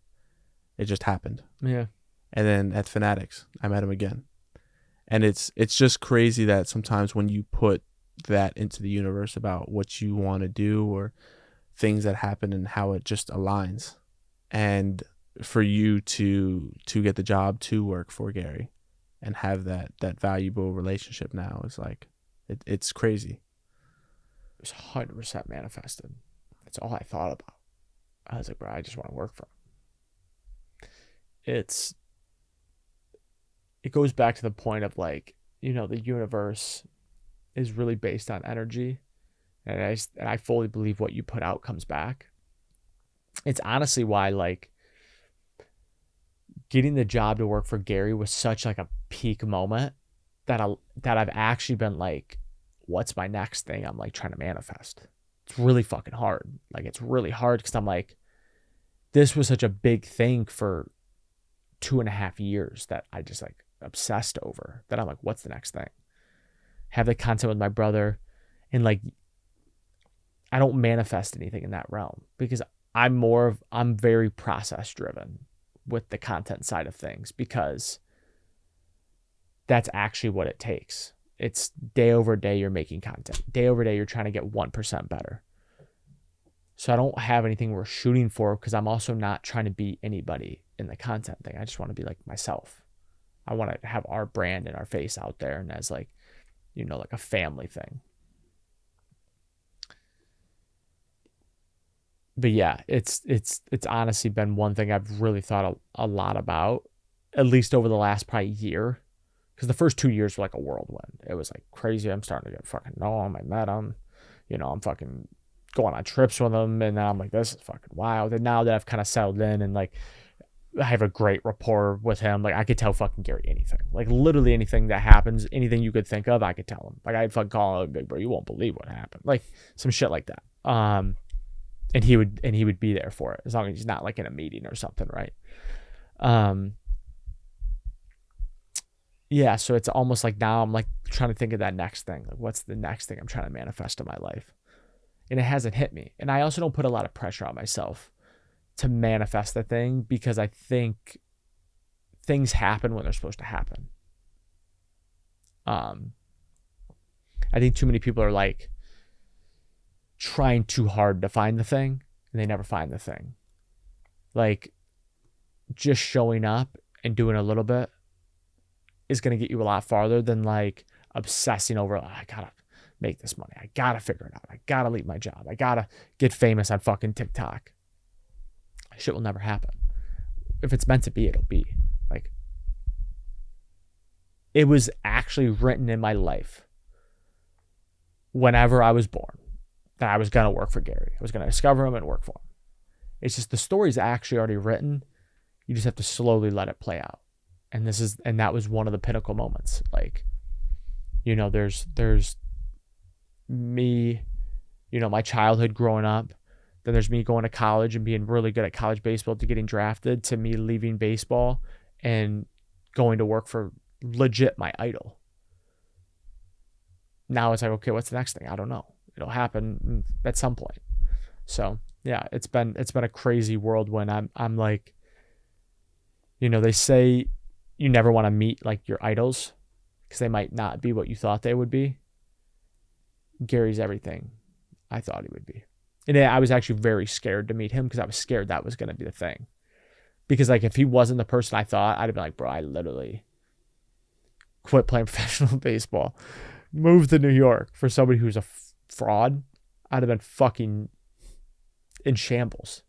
S2: it just happened.
S1: Yeah.
S2: And then at Fanatics, I met him again. And it's just crazy that sometimes when you put that into the universe about what you want to do or things that happen and how it just aligns. And for you to get the job to work for Gary and have that valuable relationship now is like, it's crazy.
S1: It was 100% manifested. That's all I thought about. I was like, bro, I just want to work for him. It goes back to the point of like, you know, the universe is really based on energy. And I fully believe what you put out comes back. It's honestly why like getting the job to work for Gary was such like a peak moment that I've actually been like, what's my next thing I'm like trying to manifest? It's really fucking hard. Like it's really hard because I'm like, this was such a big thing for 2.5 years that I just like obsessed over that I'm like, what's the next thing? Have the content with my brother and like, I don't manifest anything in that realm because I'm very process driven with the content side of things because that's actually what it takes. It's day over day you're making content. Day over day you're trying to get 1% better. So I don't have anything we're shooting for because I'm also not trying to be anybody in the content thing. I just want to be like myself. I want to have our brand and our face out there and as like, you know, like a family thing. But yeah, it's honestly been one thing I've really thought a lot about, at least over the last probably year. Because the first 2 years were like a whirlwind. It was like crazy. I'm starting to get fucking know him. I met him. You know, I'm fucking going on trips with him. And then I'm like, this is fucking wild. And now that I've kind of settled in and like I have a great rapport with him, like I could tell fucking Gary anything. Like literally anything that happens, anything you could think of, I could tell him. Like I'd fucking call him, big bro, you won't believe what happened. Like some shit like that. And he would be there for it as long as he's not like in a meeting or something, right? Yeah, so it's almost like now I'm like trying to think of that next thing. Like what's the next thing I'm trying to manifest in my life? And it hasn't hit me. And I also don't put a lot of pressure on myself to manifest the thing, because I think things happen when they're supposed to happen. I think too many people are like trying too hard to find the thing and they never find the thing. Like just showing up and doing a little bit is going to get you a lot farther than like obsessing over, I gotta make this money, I gotta figure it out, I gotta leave my job, I gotta get famous on fucking TikTok. Shit will never happen. If it's meant to be, it'll be. Like, it was actually written in my life whenever I was born that I was gonna work for Gary. I was gonna discover him and work for him. It's just the story's actually already written. You just have to slowly let it play out. And that was one of the pinnacle moments. Like, you know, there's me, you know, my childhood growing up. Then there's me going to college and being really good at college baseball to getting drafted, to me leaving baseball and going to work for legit my idol. Now it's like, okay, what's the next thing? I don't know. It'll happen at some point. So yeah, it's been a crazy whirlwind. I'm like, you know, they say you never want to meet like your idols because they might not be what you thought they would be. Gary's everything I thought he would be. And I was actually very scared to meet him because I was scared that was going to be the thing. Because like if he wasn't the person I thought, I'd have been like, bro, I literally quit playing professional baseball, moved to New York for somebody who's a fraud. I'd have been fucking in shambles.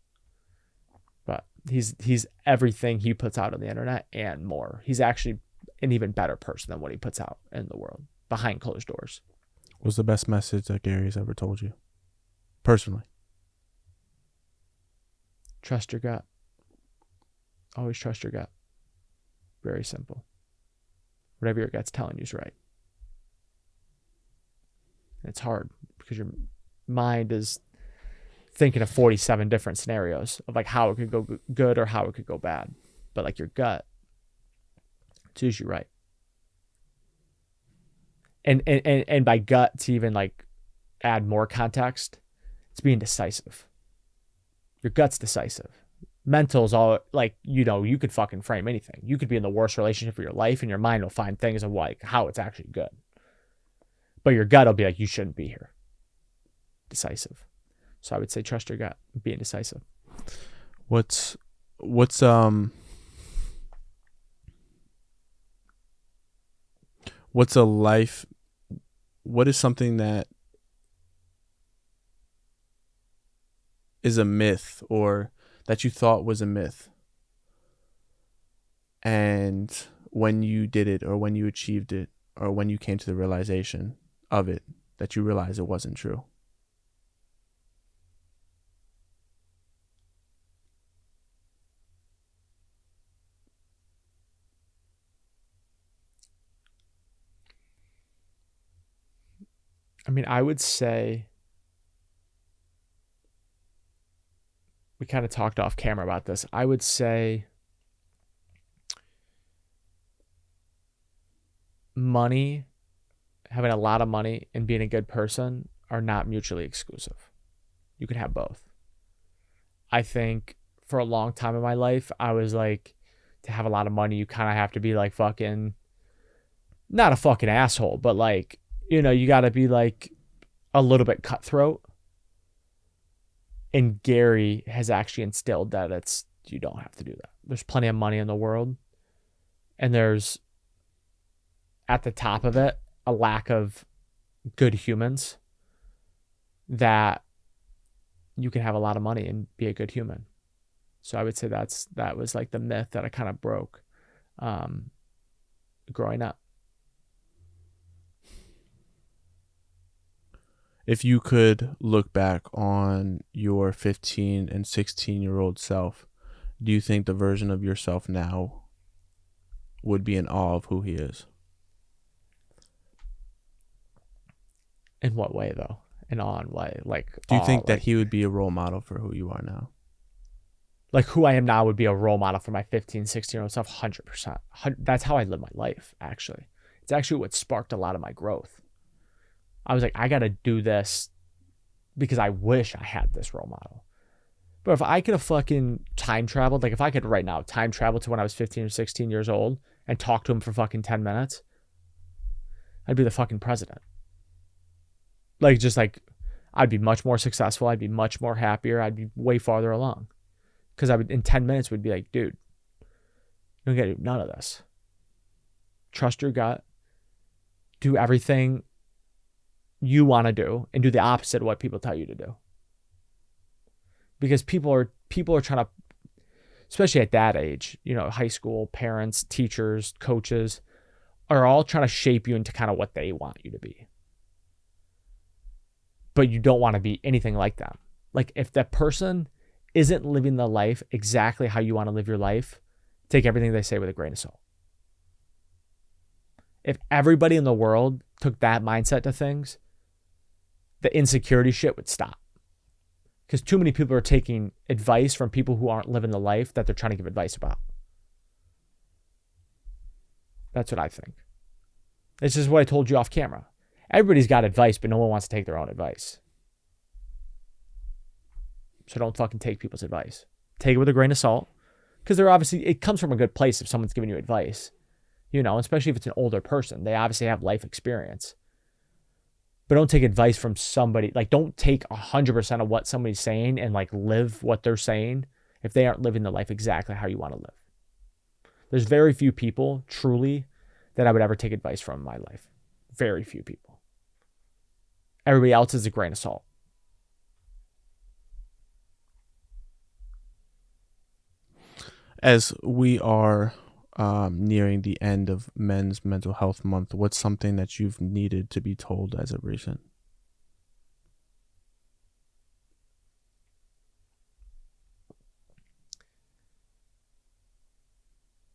S1: But he's everything he puts out on the internet and more. He's actually an even better person than what he puts out in the world behind closed doors.
S2: What's the best message that Gary's ever told you? Personally.
S1: Trust your gut. Always trust your gut. Very simple. Whatever your gut's telling you is right. And it's hard because your mind is thinking of 47 different scenarios of like how it could go good or how it could go bad. But like your gut, it's usually right. And by gut, to even like add more context, it's being decisive. Your gut's decisive. Mental's all like, you know, you could fucking frame anything. You could be in the worst relationship of your life and your mind will find things of like how it's actually good. But your gut will be like, you shouldn't be here. Decisive. So I would say trust your gut, being decisive.
S2: What's a life, what is something that is a myth or that you thought was a myth, and when you did it or when you achieved it or when you came to the realization of it, that you realized it wasn't true?
S1: I mean, I would say we kind of talked off camera about this. I would say money, having a lot of money and being a good person are not mutually exclusive. You can have both. I think for a long time in my life, I was like, to have a lot of money, you kind of have to be like fucking, not a fucking asshole, but like, you know, you got to be like a little bit cutthroat. And Gary has actually instilled that you don't have to do that. There's plenty of money in the world. And there's, at the top of it, a lack of good humans that you can have a lot of money and be a good human. So I would say that was like the myth that I kind of broke growing up.
S2: If you could look back on your 15 and 16-year-old self, do you think the version of yourself now would be in awe of who he is?
S1: In what way, though? In awe in way? Like,
S2: do you think that he would be a role model for who you are now?
S1: Like, who I am now would be a role model for my 15, 16-year-old self? 100%. That's how I live my life, actually. It's actually what sparked a lot of my growth. I was like, I got to do this because I wish I had this role model. But if I could have fucking time traveled, like if I could right now time travel to when I was 15 or 16 years old and talk to him for fucking 10 minutes, I'd be the fucking president. Like, just like, I'd be much more successful. I'd be much more happier. I'd be way farther along. Because I would, in 10 minutes, would be like, dude, you don't get none of this. Trust your gut. Do everything you want to do and do the opposite of what people tell you to do. Because people are trying to, especially at that age, you know, high school, parents, teachers, coaches, are all trying to shape you into kind of what they want you to be. But you don't want to be anything like them. Like, if that person isn't living the life exactly how you want to live your life, take everything they say with a grain of salt. If everybody in the world took that mindset to things, the insecurity shit would stop. Because too many people are taking advice from people who aren't living the life that they're trying to give advice about. That's what I think. It's just what I told you off camera. Everybody's got advice, but no one wants to take their own advice. So don't fucking take people's advice. Take it with a grain of salt. Because they're obviously, it comes from a good place if someone's giving you advice. You know, especially if it's an older person. They obviously have life experience. But don't take advice from somebody. Like, don't take 100% of what somebody's saying and like live what they're saying if they aren't living the life exactly how you want to live. There's very few people truly that I would ever take advice from in my life. Very few people. Everybody else is a grain of salt.
S2: As we are nearing the end of Men's Mental Health Month, what's something that you've needed to be told as of recent?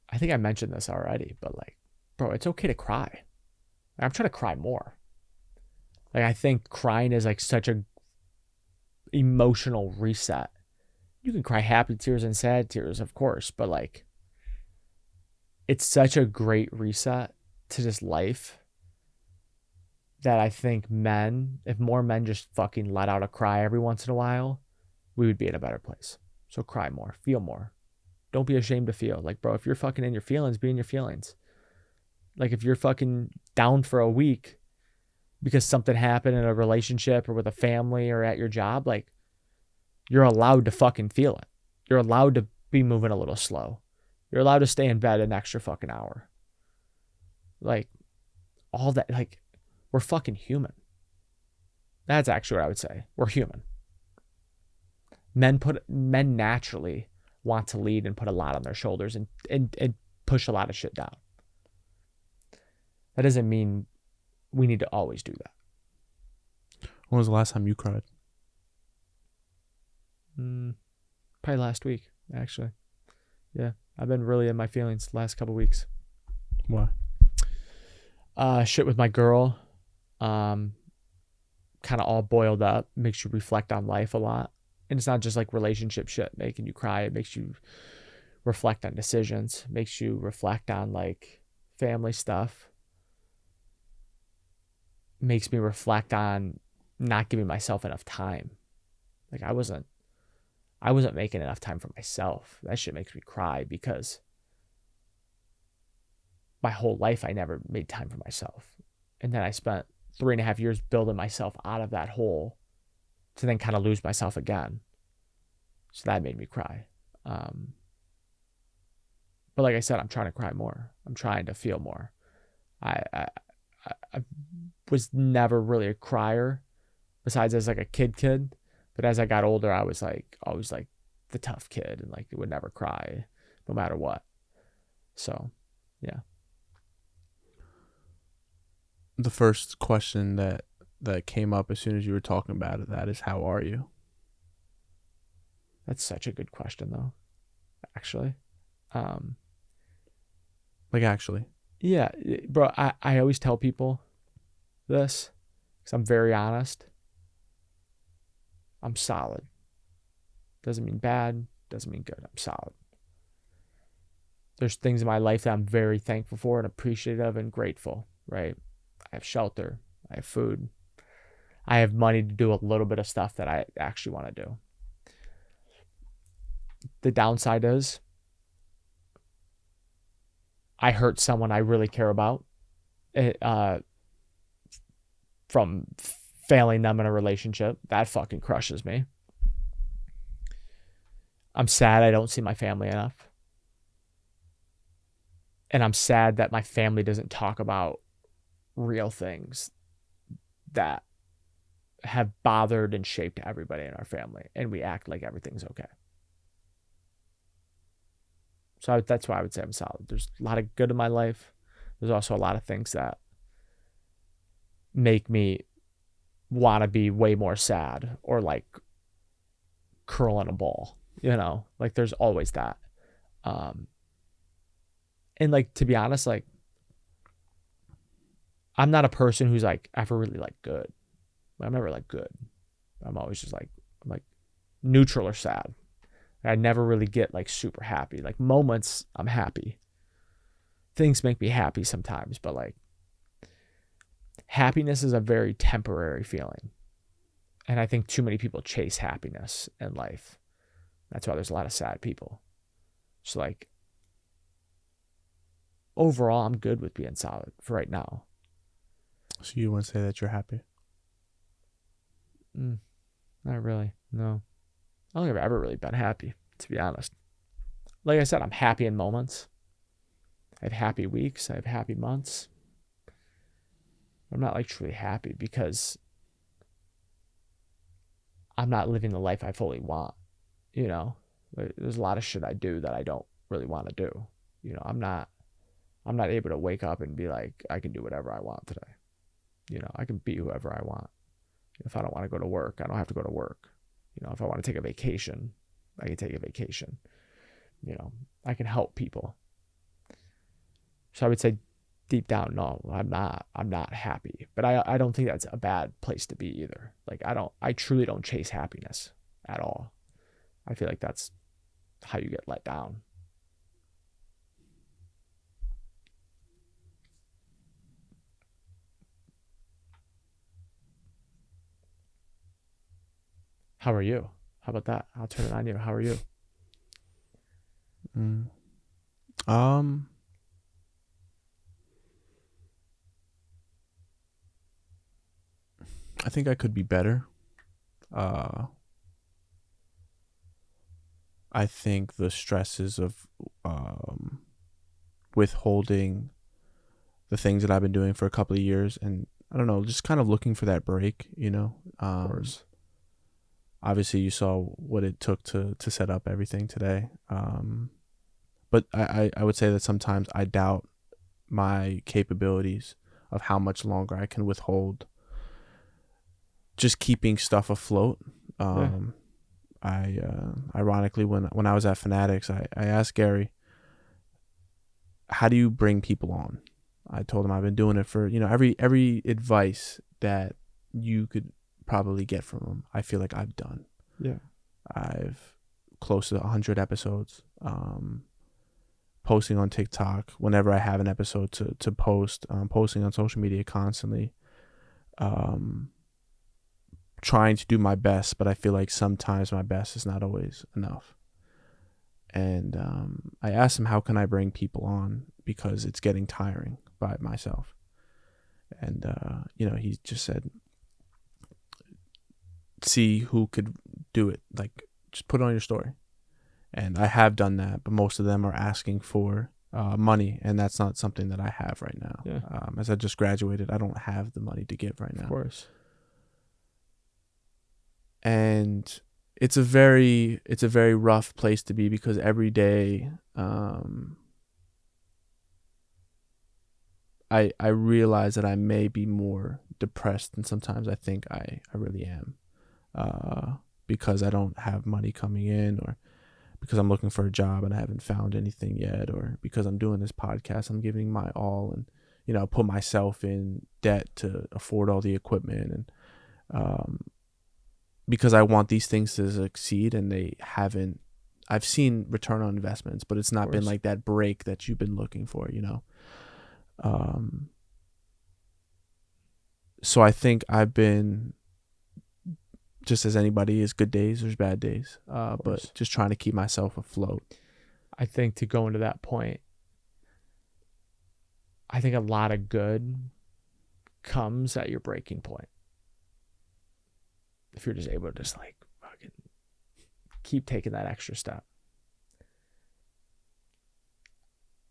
S1: I think I mentioned this already, but like, bro, it's okay to cry. I'm trying to cry more. Like, I think crying is like such a emotional reset. You can cry happy tears and sad tears, of course, but like, it's such a great reset to just life that I think men, if more men just fucking let out a cry every once in a while, we would be in a better place. So cry more, feel more. Don't be ashamed to feel. Like, bro, if you're fucking in your feelings, be in your feelings. Like, if you're fucking down for a week because something happened in a relationship or with a family or at your job, like, you're allowed to fucking feel it. You're allowed to be moving a little slow. You're allowed to stay in bed an extra fucking hour. Like, all that, like, we're fucking human. That's actually what I would say. We're human. Men naturally want to lead and put a lot on their shoulders and push a lot of shit down. That doesn't mean we need to always do that.
S2: When was the last time you cried?
S1: Probably last week, actually. Yeah, I've been really in my feelings the last couple of weeks.
S2: Why?
S1: Shit with my girl. Kind of all boiled up. Makes you reflect on life a lot. And it's not just like relationship shit making you cry. It makes you reflect on decisions. Makes you reflect on like family stuff. Makes me reflect on not giving myself enough time. Like, I wasn't making enough time for myself. That shit makes me cry because my whole life I never made time for myself. And then I spent 3.5 years building myself out of that hole to then kind of lose myself again. So that made me cry. But like I said, I'm trying to cry more. I'm trying to feel more. I was never really a crier besides as like a kid. But as I got older, I was like always like the tough kid and like would never cry no matter what. So, yeah.
S2: The first question that came up as soon as you were talking about it, that is, how are you?
S1: That's such a good question though, actually.
S2: Like, actually?
S1: Yeah, bro, I always tell people this because I'm very honest. I'm solid. Doesn't mean bad. Doesn't mean good. I'm solid. There's things in my life that I'm very thankful for and appreciative and grateful, right? I have shelter. I have food. I have money to do a little bit of stuff that I actually want to do. The downside is I hurt someone I really care about from failing them in a relationship. That fucking crushes me. I'm sad I don't see my family enough. And I'm sad that my family doesn't talk about real things that have bothered and shaped everybody in our family. And we act like everything's okay. So that's why I would say I'm solid. There's a lot of good in my life. There's also a lot of things that make me want to be way more sad or like curl in a ball, like there's always that. And like, to be honest, like I'm not a person who's like ever really like good. I'm never like good. I'm always just like, I'm like neutral or sad. I never really get like super happy. Like moments, I'm happy. Things make me happy sometimes, but like happiness is a very temporary feeling. And I think too many people chase happiness in life. That's why there's a lot of sad people. So like overall, I'm good with being solid for right now.
S2: So you wouldn't say that you're happy?
S1: Not really. No. I don't think I've ever really been happy, to be honest. Like I said, I'm happy in moments. I have happy weeks. I have happy months. I'm not like truly happy because I'm not living the life I fully want. There's a lot of shit I do that I don't really want to do. I'm not able to wake up and be like, I can do whatever I want today. I can be whoever I want. If I don't want to go to work, I don't have to go to work. If I want to take a vacation, I can take a vacation. I can help people. So I would say deep down, no, I'm not happy. But I don't think that's a bad place to be either. Like I truly don't chase happiness at all. I feel like that's how you get let down. How are you? How about that? I'll turn it on you. How are you?
S2: I think I could be better. I think the stresses of withholding the things that I've been doing for a couple of years, and I don't know, just kind of looking for that break,
S1: Of course.
S2: Obviously you saw what it took to set up everything today. But I would say that sometimes I doubt my capabilities of how much longer I can withhold just keeping stuff afloat. I ironically, when I was at Fanatics, I asked Gary, how do you bring people on? I told him I've been doing it for, every advice that you could probably get from him, I feel like I've done.
S1: Yeah.
S2: I've close to 100 episodes, posting on TikTok whenever I have an episode to post, posting on social media constantly, trying to do my best, but I feel like sometimes my best is not always enough. And I asked him, how can I bring people on? Because it's getting tiring by myself. And, he just said, see who could do it. Like, just put it on your story. And I have done that, but most of them are asking for money, and that's not something that I have right now.
S1: Yeah.
S2: As I just graduated, I don't have the money to give right now.
S1: Of course.
S2: And it's a very rough place to be, because every day I realize that I may be more depressed than sometimes I think I really am, because I don't have money coming in, or because I'm looking for a job and I haven't found anything yet, or because I'm doing this podcast, I'm giving my all, and put myself in debt to afford all the equipment, and because I want these things to succeed, and they haven't. I've seen return on investments, but it's not been like that break that you've been looking for, So I think I've been just as anybody is good days, there's bad days. But just trying to keep myself afloat.
S1: I think to go into that point, I think a lot of good comes at your breaking point. If you're just able to just like fucking keep taking that extra step.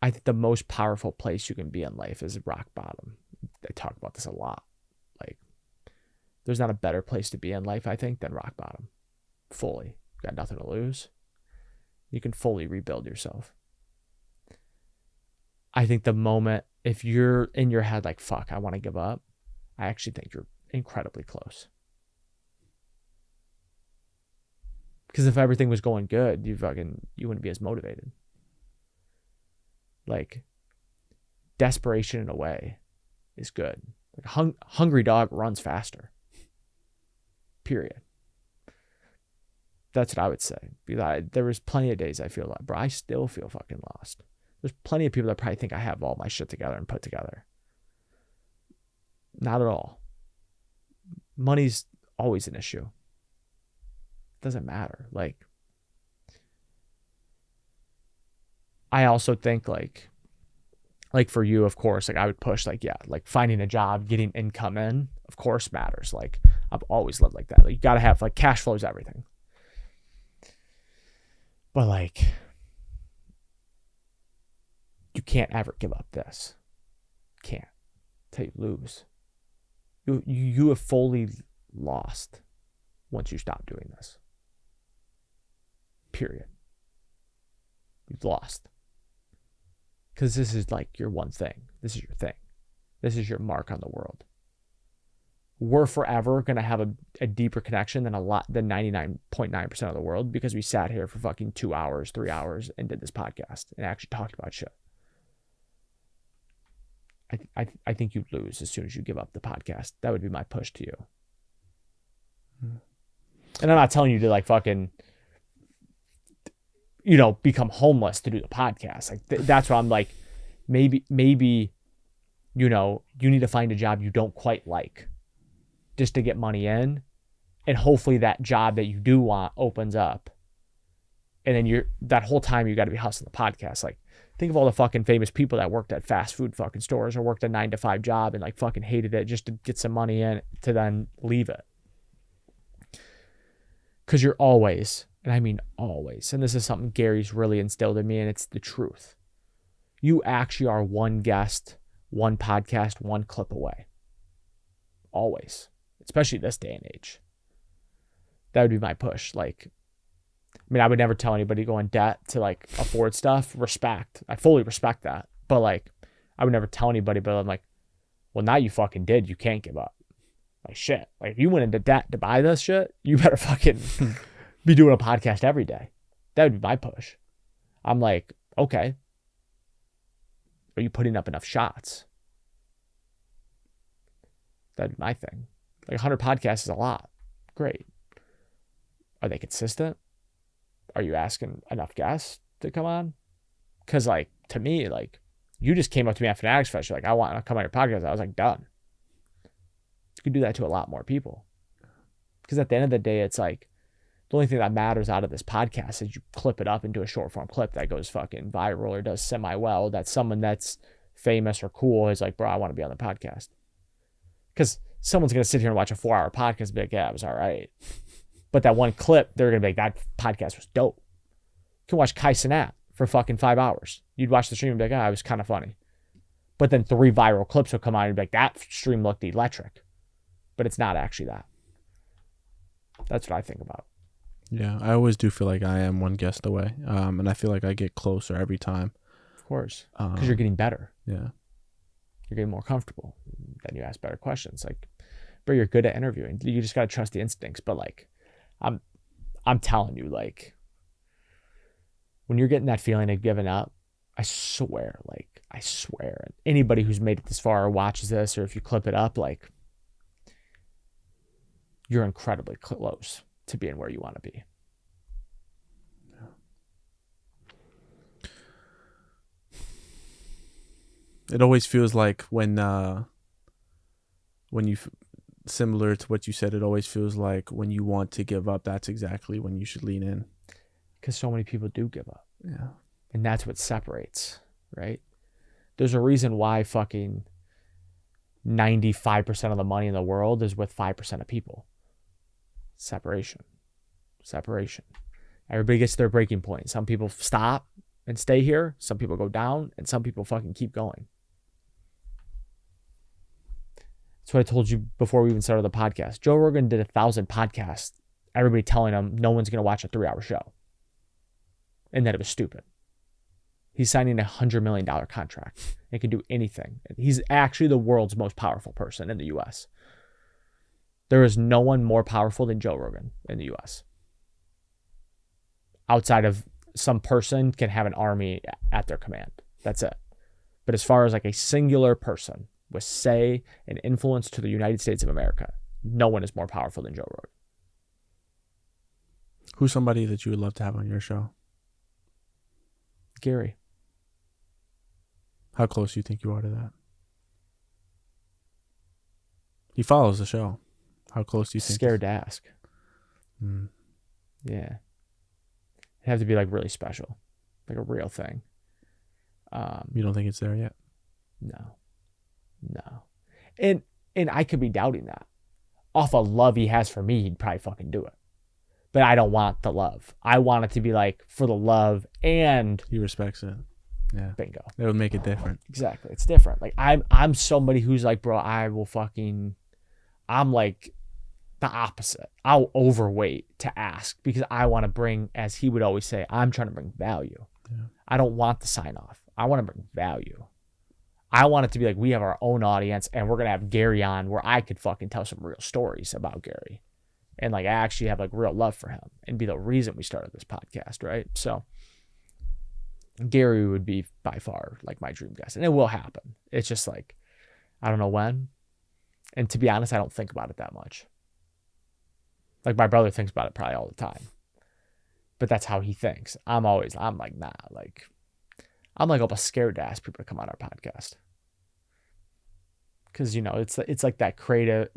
S1: I think the most powerful place you can be in life is rock bottom. I talk about this a lot. Like, there's not a better place to be in life, I think, than rock bottom. Fully. You got nothing to lose. You can fully rebuild yourself. I think the moment, if you're in your head like, fuck, I want to give up, I actually think you're incredibly close. Because if everything was going good, you wouldn't be as motivated. Like, desperation in a way is good. Like a hungry dog runs faster. Period. That's what I would say. There was plenty of days I feel like, bro, I still feel fucking lost. There's plenty of people that probably think I have all my shit together and put together. Not at all. Money's always an issue. Doesn't matter. Like, I also think like for you, of course, like I would push like, yeah, like finding a job, getting income in, of course matters. Like, I've always lived like that. Like, you got to have like cash flow is everything. But like, you can't ever give up this. Can't. Till you lose. You have fully lost once you stop doing this. Period. You've lost. Because this is like your one thing. This is your thing. This is your mark on the world. We're forever going to have a deeper connection than 99.9% of the world because we sat here for fucking 2 hours, 3 hours and did this podcast and actually talked about shit. I think you'd lose as soon as you give up the podcast. That would be my push to you. And I'm not telling you to like fucking, become homeless to do the podcast. Like that's why I'm like, maybe, you need to find a job you don't quite like just to get money in. And hopefully that job that you do want opens up. And then that whole time you got to be hustling the podcast. Like, think of all the fucking famous people that worked at fast food fucking stores or worked a 9-to-5 job and like fucking hated it just to get some money in to then leave it. Because you're always, and I mean always, and this is something Gary's really instilled in me, and it's the truth. You actually are one guest, one podcast, one clip away. Always. Especially this day and age. That would be my push. Like, I mean, I would never tell anybody to go in debt to like afford stuff. Respect. I fully respect that. But like, I would never tell anybody, but I'm like, well, now you fucking did. You can't give up. Like, shit. Like, if you went into debt to buy this shit, you better fucking be doing a podcast every day. That would be my push. I'm like, okay. Are you putting up enough shots? That'd be my thing. Like 100 podcasts is a lot. Great. Are they consistent? Are you asking enough guests to come on? Because like, to me, like, you just came up to me at Fanatics Fest. You're like, I want to come on your podcast. I was like, done. You could do that to a lot more people. Because at the end of the day, it's like, the only thing that matters out of this podcast is you clip it up into a short form clip that goes fucking viral or does semi well. That someone that's famous or cool is like, bro, I want to be on the podcast. Because someone's going to sit here and watch a 4-hour podcast and be like, yeah, it was all right. But that one clip, they're going to be like, that podcast was dope. You can watch Kai Cenat for fucking 5 hours. You'd watch the stream and be like, it was kind of funny. But then 3 viral clips will come out and be like, that stream looked electric. But it's not actually that. That's what I think about.
S2: Yeah, I always do feel like I am one guest away. And I feel like I get closer every time.
S1: Of course. Because you're getting better.
S2: Yeah.
S1: You're getting more comfortable. Then you ask better questions. Like, bro, you're good at interviewing. You just got to trust the instincts. But like, I'm telling you, like, when you're getting that feeling of giving up, I swear, anybody who's made it this far or watches this, or if you clip it up, like, you're incredibly close to being where you want to be.
S2: It always feels like when you similar to what you said, it always feels like when you want to give up, that's exactly when you should lean in.
S1: Because so many people do give up.
S2: Yeah.
S1: And that's what separates, right? There's a reason why fucking 95% of the money in the world is with 5% of people. Separation. Everybody gets their breaking point. Some people stop and stay here. Some people go down, and some people fucking keep going. That's what I told you before we even started the podcast. Joe Rogan did 1,000 podcasts, everybody telling him no one's going to watch a 3-hour show and that it was stupid. He's signing a $100 million contract and can do anything. He's actually the world's most powerful person in the U.S. There is no one more powerful than Joe Rogan in the U.S. Outside of some person can have an army at their command. That's it. But as far as like a singular person with say and influence to the United States of America, no one is more powerful than Joe Rogan.
S2: Who's somebody that you would love to have on your show?
S1: Gary.
S2: How close do you think you are to that? He follows the show. How close do you think?
S1: Scared to ask. Yeah. It'd have to be like really special. Like a real thing.
S2: You don't think it's there yet?
S1: No. And I could be doubting that. Off of love he has for me, he'd probably fucking do it. But I don't want the love. I want it to be like for the love and
S2: he respects it. Yeah.
S1: Bingo.
S2: It would make it different.
S1: Exactly. It's different. Like I'm somebody who's like, bro, I'm like the opposite. I'll overweight to ask because I want to bring, as he would always say, I'm trying to bring value.
S2: Yeah.
S1: I don't want the sign off. I want to bring value. I want it to be like we have our own audience and we're going to have Gary on where I could fucking tell some real stories about Gary. And like I actually have like real love for him and be the reason we started this podcast, right? So Gary would be by far like my dream guest. And it will happen. It's just like, I don't know when. And to be honest, I don't think about it that much. Like my brother thinks about it probably all the time. But that's how he thinks. I'm like, nah, like, I'm like almost scared to ask people to come on our podcast. Cause you know, it's like that creator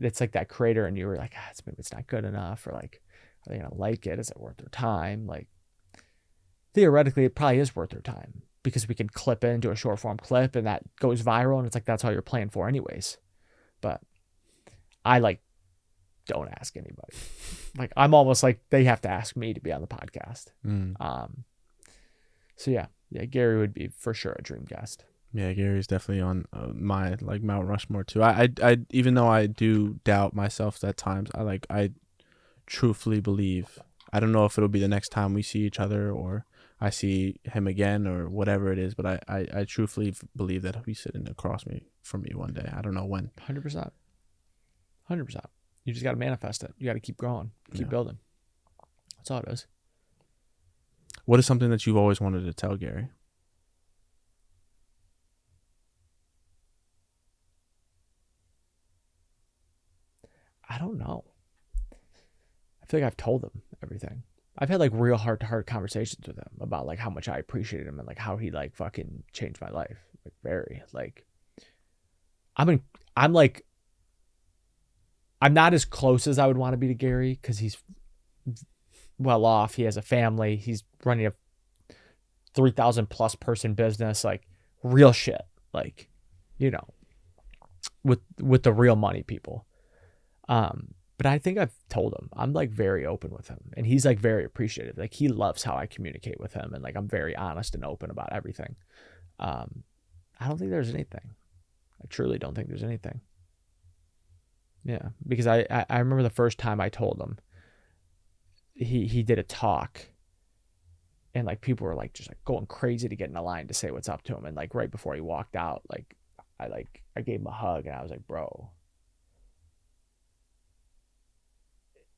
S1: and you were like, maybe it's not good enough. Or like, are they going to like it? Is it worth their time? Like theoretically, it probably is worth their time because we can clip it into a short form clip and that goes viral. And it's like, that's all you're playing for anyways. But I like, don't ask anybody. Like I'm almost like they have to ask me to be on the podcast. So yeah, Gary would be for sure a dream guest.
S2: Yeah, Gary's definitely on my like Mount Rushmore too. I even though I do doubt myself at times, I truthfully believe. I don't know if it'll be the next time we see each other or I see him again or whatever it is, but I truthfully believe that he'll be sitting across from me one day. I don't know when.
S1: 100%. You just got to manifest it. You got to keep growing, keep building. That's all it is.
S2: What is something that you've always wanted to tell Gary?
S1: I don't know. I feel like I've told him everything. I've had like real heart-to-heart conversations with him about like how much I appreciated him and like how he like fucking changed my life. Like very like I'm not as close as I would want to be to Gary because he's well off. He has a family. He's running a 3,000 plus person business, like real shit, like, you know, with the real money people. But I think I've told him I'm like very open with him and he's like very appreciative. Like he loves how I communicate with him and like I'm very honest and open about everything. I don't think there's anything. I truly don't think there's anything. Yeah, because I remember the first time I told him, he did a talk and like people were like just like going crazy to get in a line to say what's up to him. And like right before he walked out, like I gave him a hug and I was like, bro,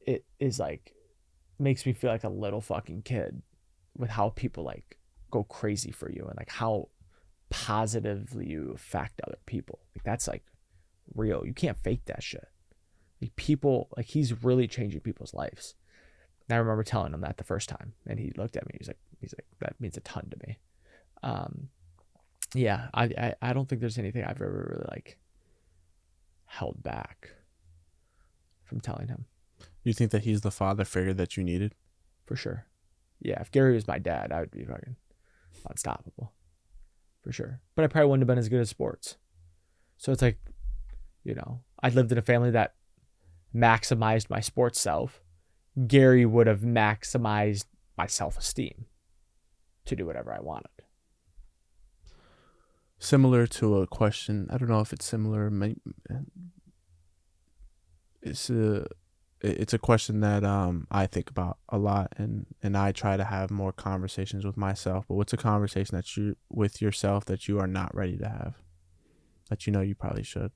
S1: it is like, makes me feel like a little fucking kid with how people like go crazy for you and like how positively you affect other people. Like that's like real. You can't fake that shit. Like people, like he's really changing people's lives. And I remember telling him that the first time and he looked at me. He's like, that means a ton to me. Yeah, I don't think there's anything I've ever really like held back. from telling him,
S2: You think that he's the father figure that you needed?
S1: for sure. Yeah, if Gary was my dad, I would be fucking unstoppable, for sure. But I probably wouldn't have been as good at sports. So it's like, I lived in a family that maximized my sports self. Gary would have maximized my self-esteem to do whatever I wanted.
S2: Similar to a question, I don't know if it's similar. It's a question that I think about a lot, and I try to have more conversations with myself. But what's a conversation that you with yourself that you are not ready to have, that you know you probably should?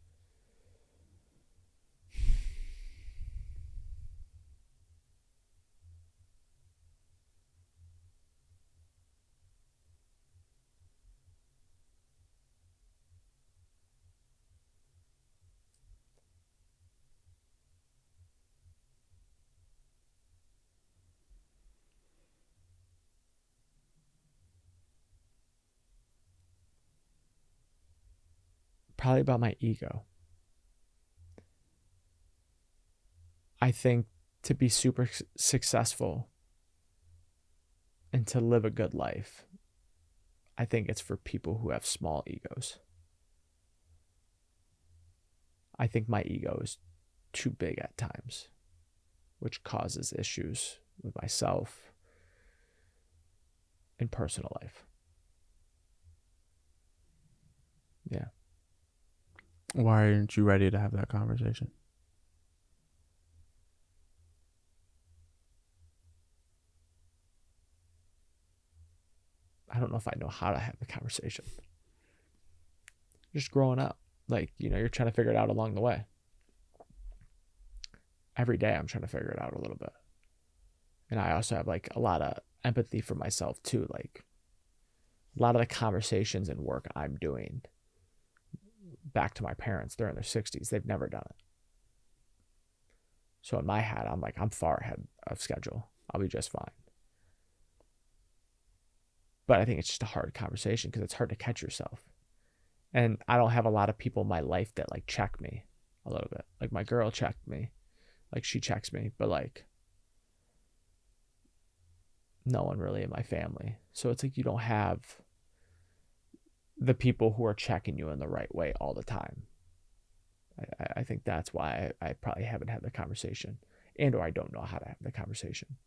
S1: Probably about my ego. I think to be super successful and to live a good life, I think it's for people who have small egos. I think my ego is too big at times, which causes issues with myself in personal life. Yeah.
S2: Why aren't you ready to have that conversation?
S1: I don't know if I know how to have the conversation. Just growing up, you're trying to figure it out along the way. Every day I'm trying to figure it out a little bit. And I also have a lot of empathy for myself too. Like a lot of the conversations and work I'm doing back to my parents, they're in their 60s. They've never done it. So in my head, I'm like, I'm far ahead of schedule. I'll be just fine. But I think it's just a hard conversation because it's hard to catch yourself. And I don't have a lot of people in my life that check me a little bit. Like my girl checked me. She checks me, but no one really in my family. So it's you don't have the people who are checking you in the right way all the time. I think that's why I probably haven't had the conversation, or I don't know how to have the conversation.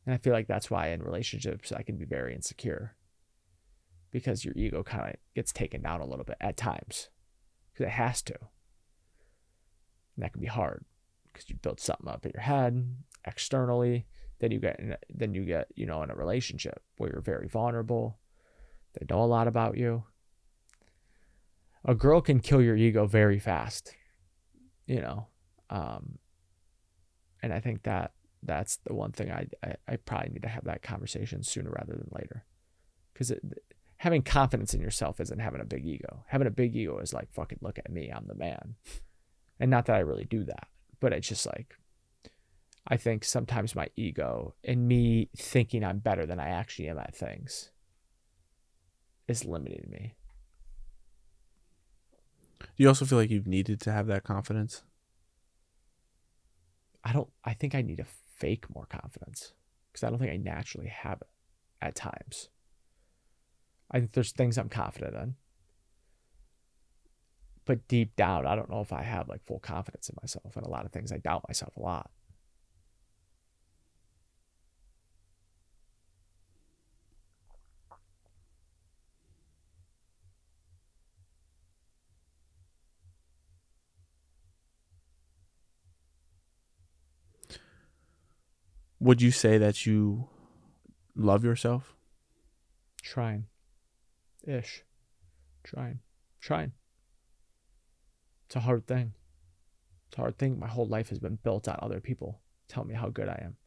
S1: And I feel like that's why in relationships I can be very insecure, because your ego kind of gets taken down a little bit at times, because it has to. And that can be hard because you build something up in your head externally. Then you get in a relationship where you're very vulnerable. They know a lot about you. A girl can kill your ego very fast, and I think that's the one thing I probably need to have that conversation sooner rather than later, because having confidence in yourself isn't having a big ego. Having a big ego is fucking look at me, I'm the man. And not that I really do that, but it's just I think sometimes my ego and me thinking I'm better than I actually am at things is limiting me.
S2: Do you also feel like you've needed to have that confidence?
S1: I think I need to fake more confidence, because I don't think I naturally have it at times. I think there's things I'm confident in, but deep down, I don't know if I have full confidence in myself. And a lot of things I doubt myself a lot.
S2: Would you say that you love yourself?
S1: Trying. It's a hard thing. My whole life has been built on other people telling me how good I am,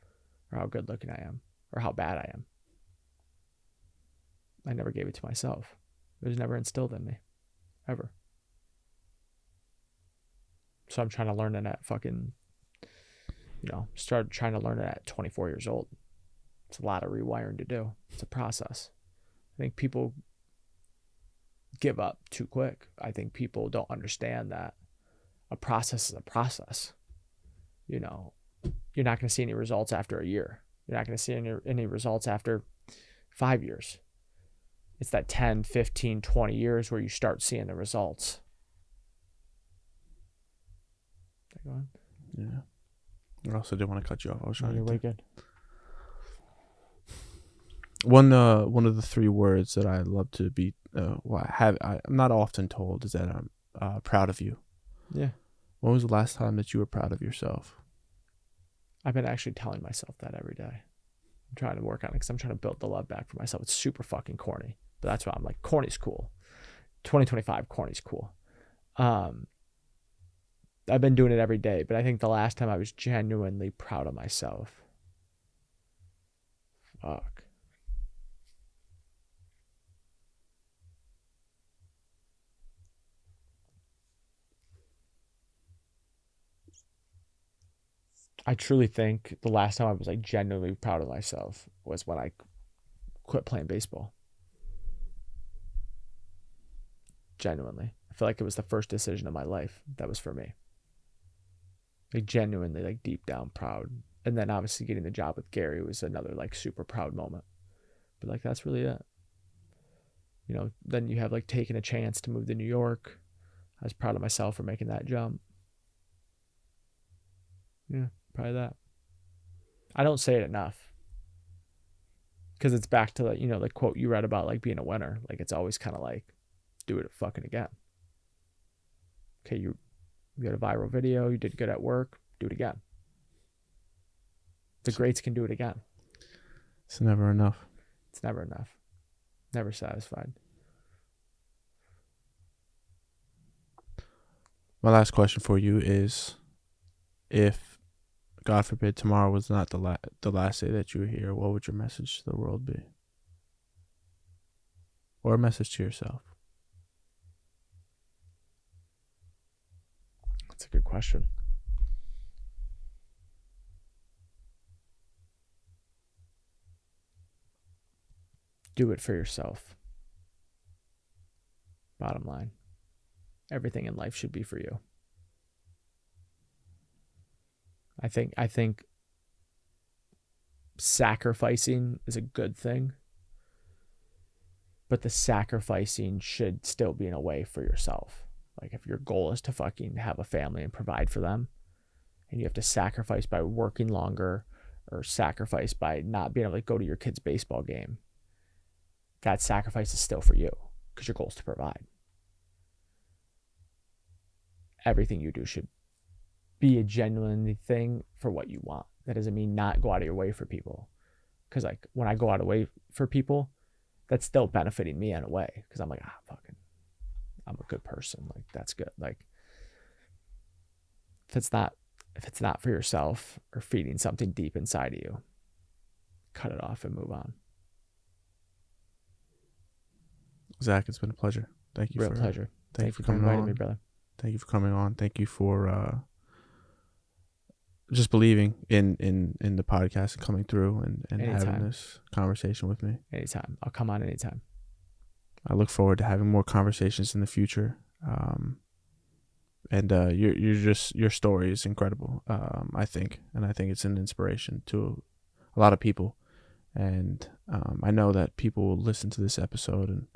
S1: or how good looking I am, or how bad I am. I never gave it to myself. It was never instilled in me, ever. So I'm trying to learn it at started trying to learn it at 24 years old. It's a lot of rewiring to do. It's a process. I think people give up too quick. I think people don't understand that a process is a process. you know, you're not going to see any results after a year. You're not going to see any results after 5 years. It's that 10, 15, 20 years where you start seeing the results. Go on.
S2: Yeah. I also didn't want to cut you off. I was trying
S1: You're
S2: to.
S1: way good.
S2: One of the 3 words that I love to be, I'm not often told, is that I'm proud of you.
S1: Yeah.
S2: When was the last time that you were proud of yourself?
S1: I've been actually telling myself that every day. I'm trying to work on it because I'm trying to build the love back for myself. It's super fucking corny, but that's why I'm like, corny's cool. 2025, corny's cool. I've been doing it every day, but I think the last time I was genuinely proud of myself. Fuck. I truly think the last time I was like genuinely proud of myself was when I quit playing baseball. Genuinely. I feel like it was the first decision of my life that was for me. Like genuinely, like deep down proud. And then obviously getting the job with Gary was another like super proud moment. But like that's really it. You know, then you have like taking a chance to move to New York. I was proud of myself for making that jump. Yeah, probably that. I don't say it enough. Because it's back to the, you know, the quote you read about like being a winner. Like it's always kind of like, do it fucking again. Okay, you got a viral video, you did good at work, do it again. The greats can do it again.
S2: It's never enough.
S1: It's never enough. Never satisfied.
S2: My last question for you is, if, God forbid, tomorrow was not the last day that you were here, what would your message to the world be? Or a message to yourself?
S1: That's a good question. Do it for yourself. Bottom line. Everything in life should be for you. I think sacrificing is a good thing, but the sacrificing should still be in a way for yourself. Like if your goal is to fucking have a family and provide for them, and you have to sacrifice by working longer or sacrifice by not being able to go to your kid's baseball game, that sacrifice is still for you because your goal is to provide. Everything you do should be a genuine thing for what you want. That doesn't mean not go out of your way for people. Because like when I go out of way for people, that's still benefiting me in a way. Because I'm like, I'm a good person. Like that's good. Like if it's not for yourself or feeding something deep inside of you, cut it off and move on.
S2: Zach, it's been a pleasure. Thank you.
S1: Real pleasure.
S2: Thank you
S1: for
S2: coming
S1: inviting
S2: on.
S1: me, brother.
S2: Thank you for coming on. Thank you for just believing in the podcast and coming through and having this conversation with me.
S1: Anytime. I'll come on anytime.
S2: I look forward to having more conversations in the future. And your story is incredible. I think it's an inspiration to a lot of people. And I know that people will listen to this episode and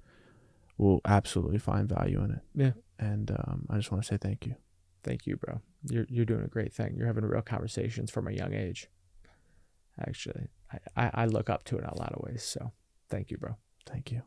S2: will absolutely find value in it.
S1: Yeah.
S2: And I just want to say thank you.
S1: Thank you, bro. You're doing a great thing. You're having real conversations from a young age. Actually, I look up to it in a lot of ways. So thank you, bro.
S2: Thank you.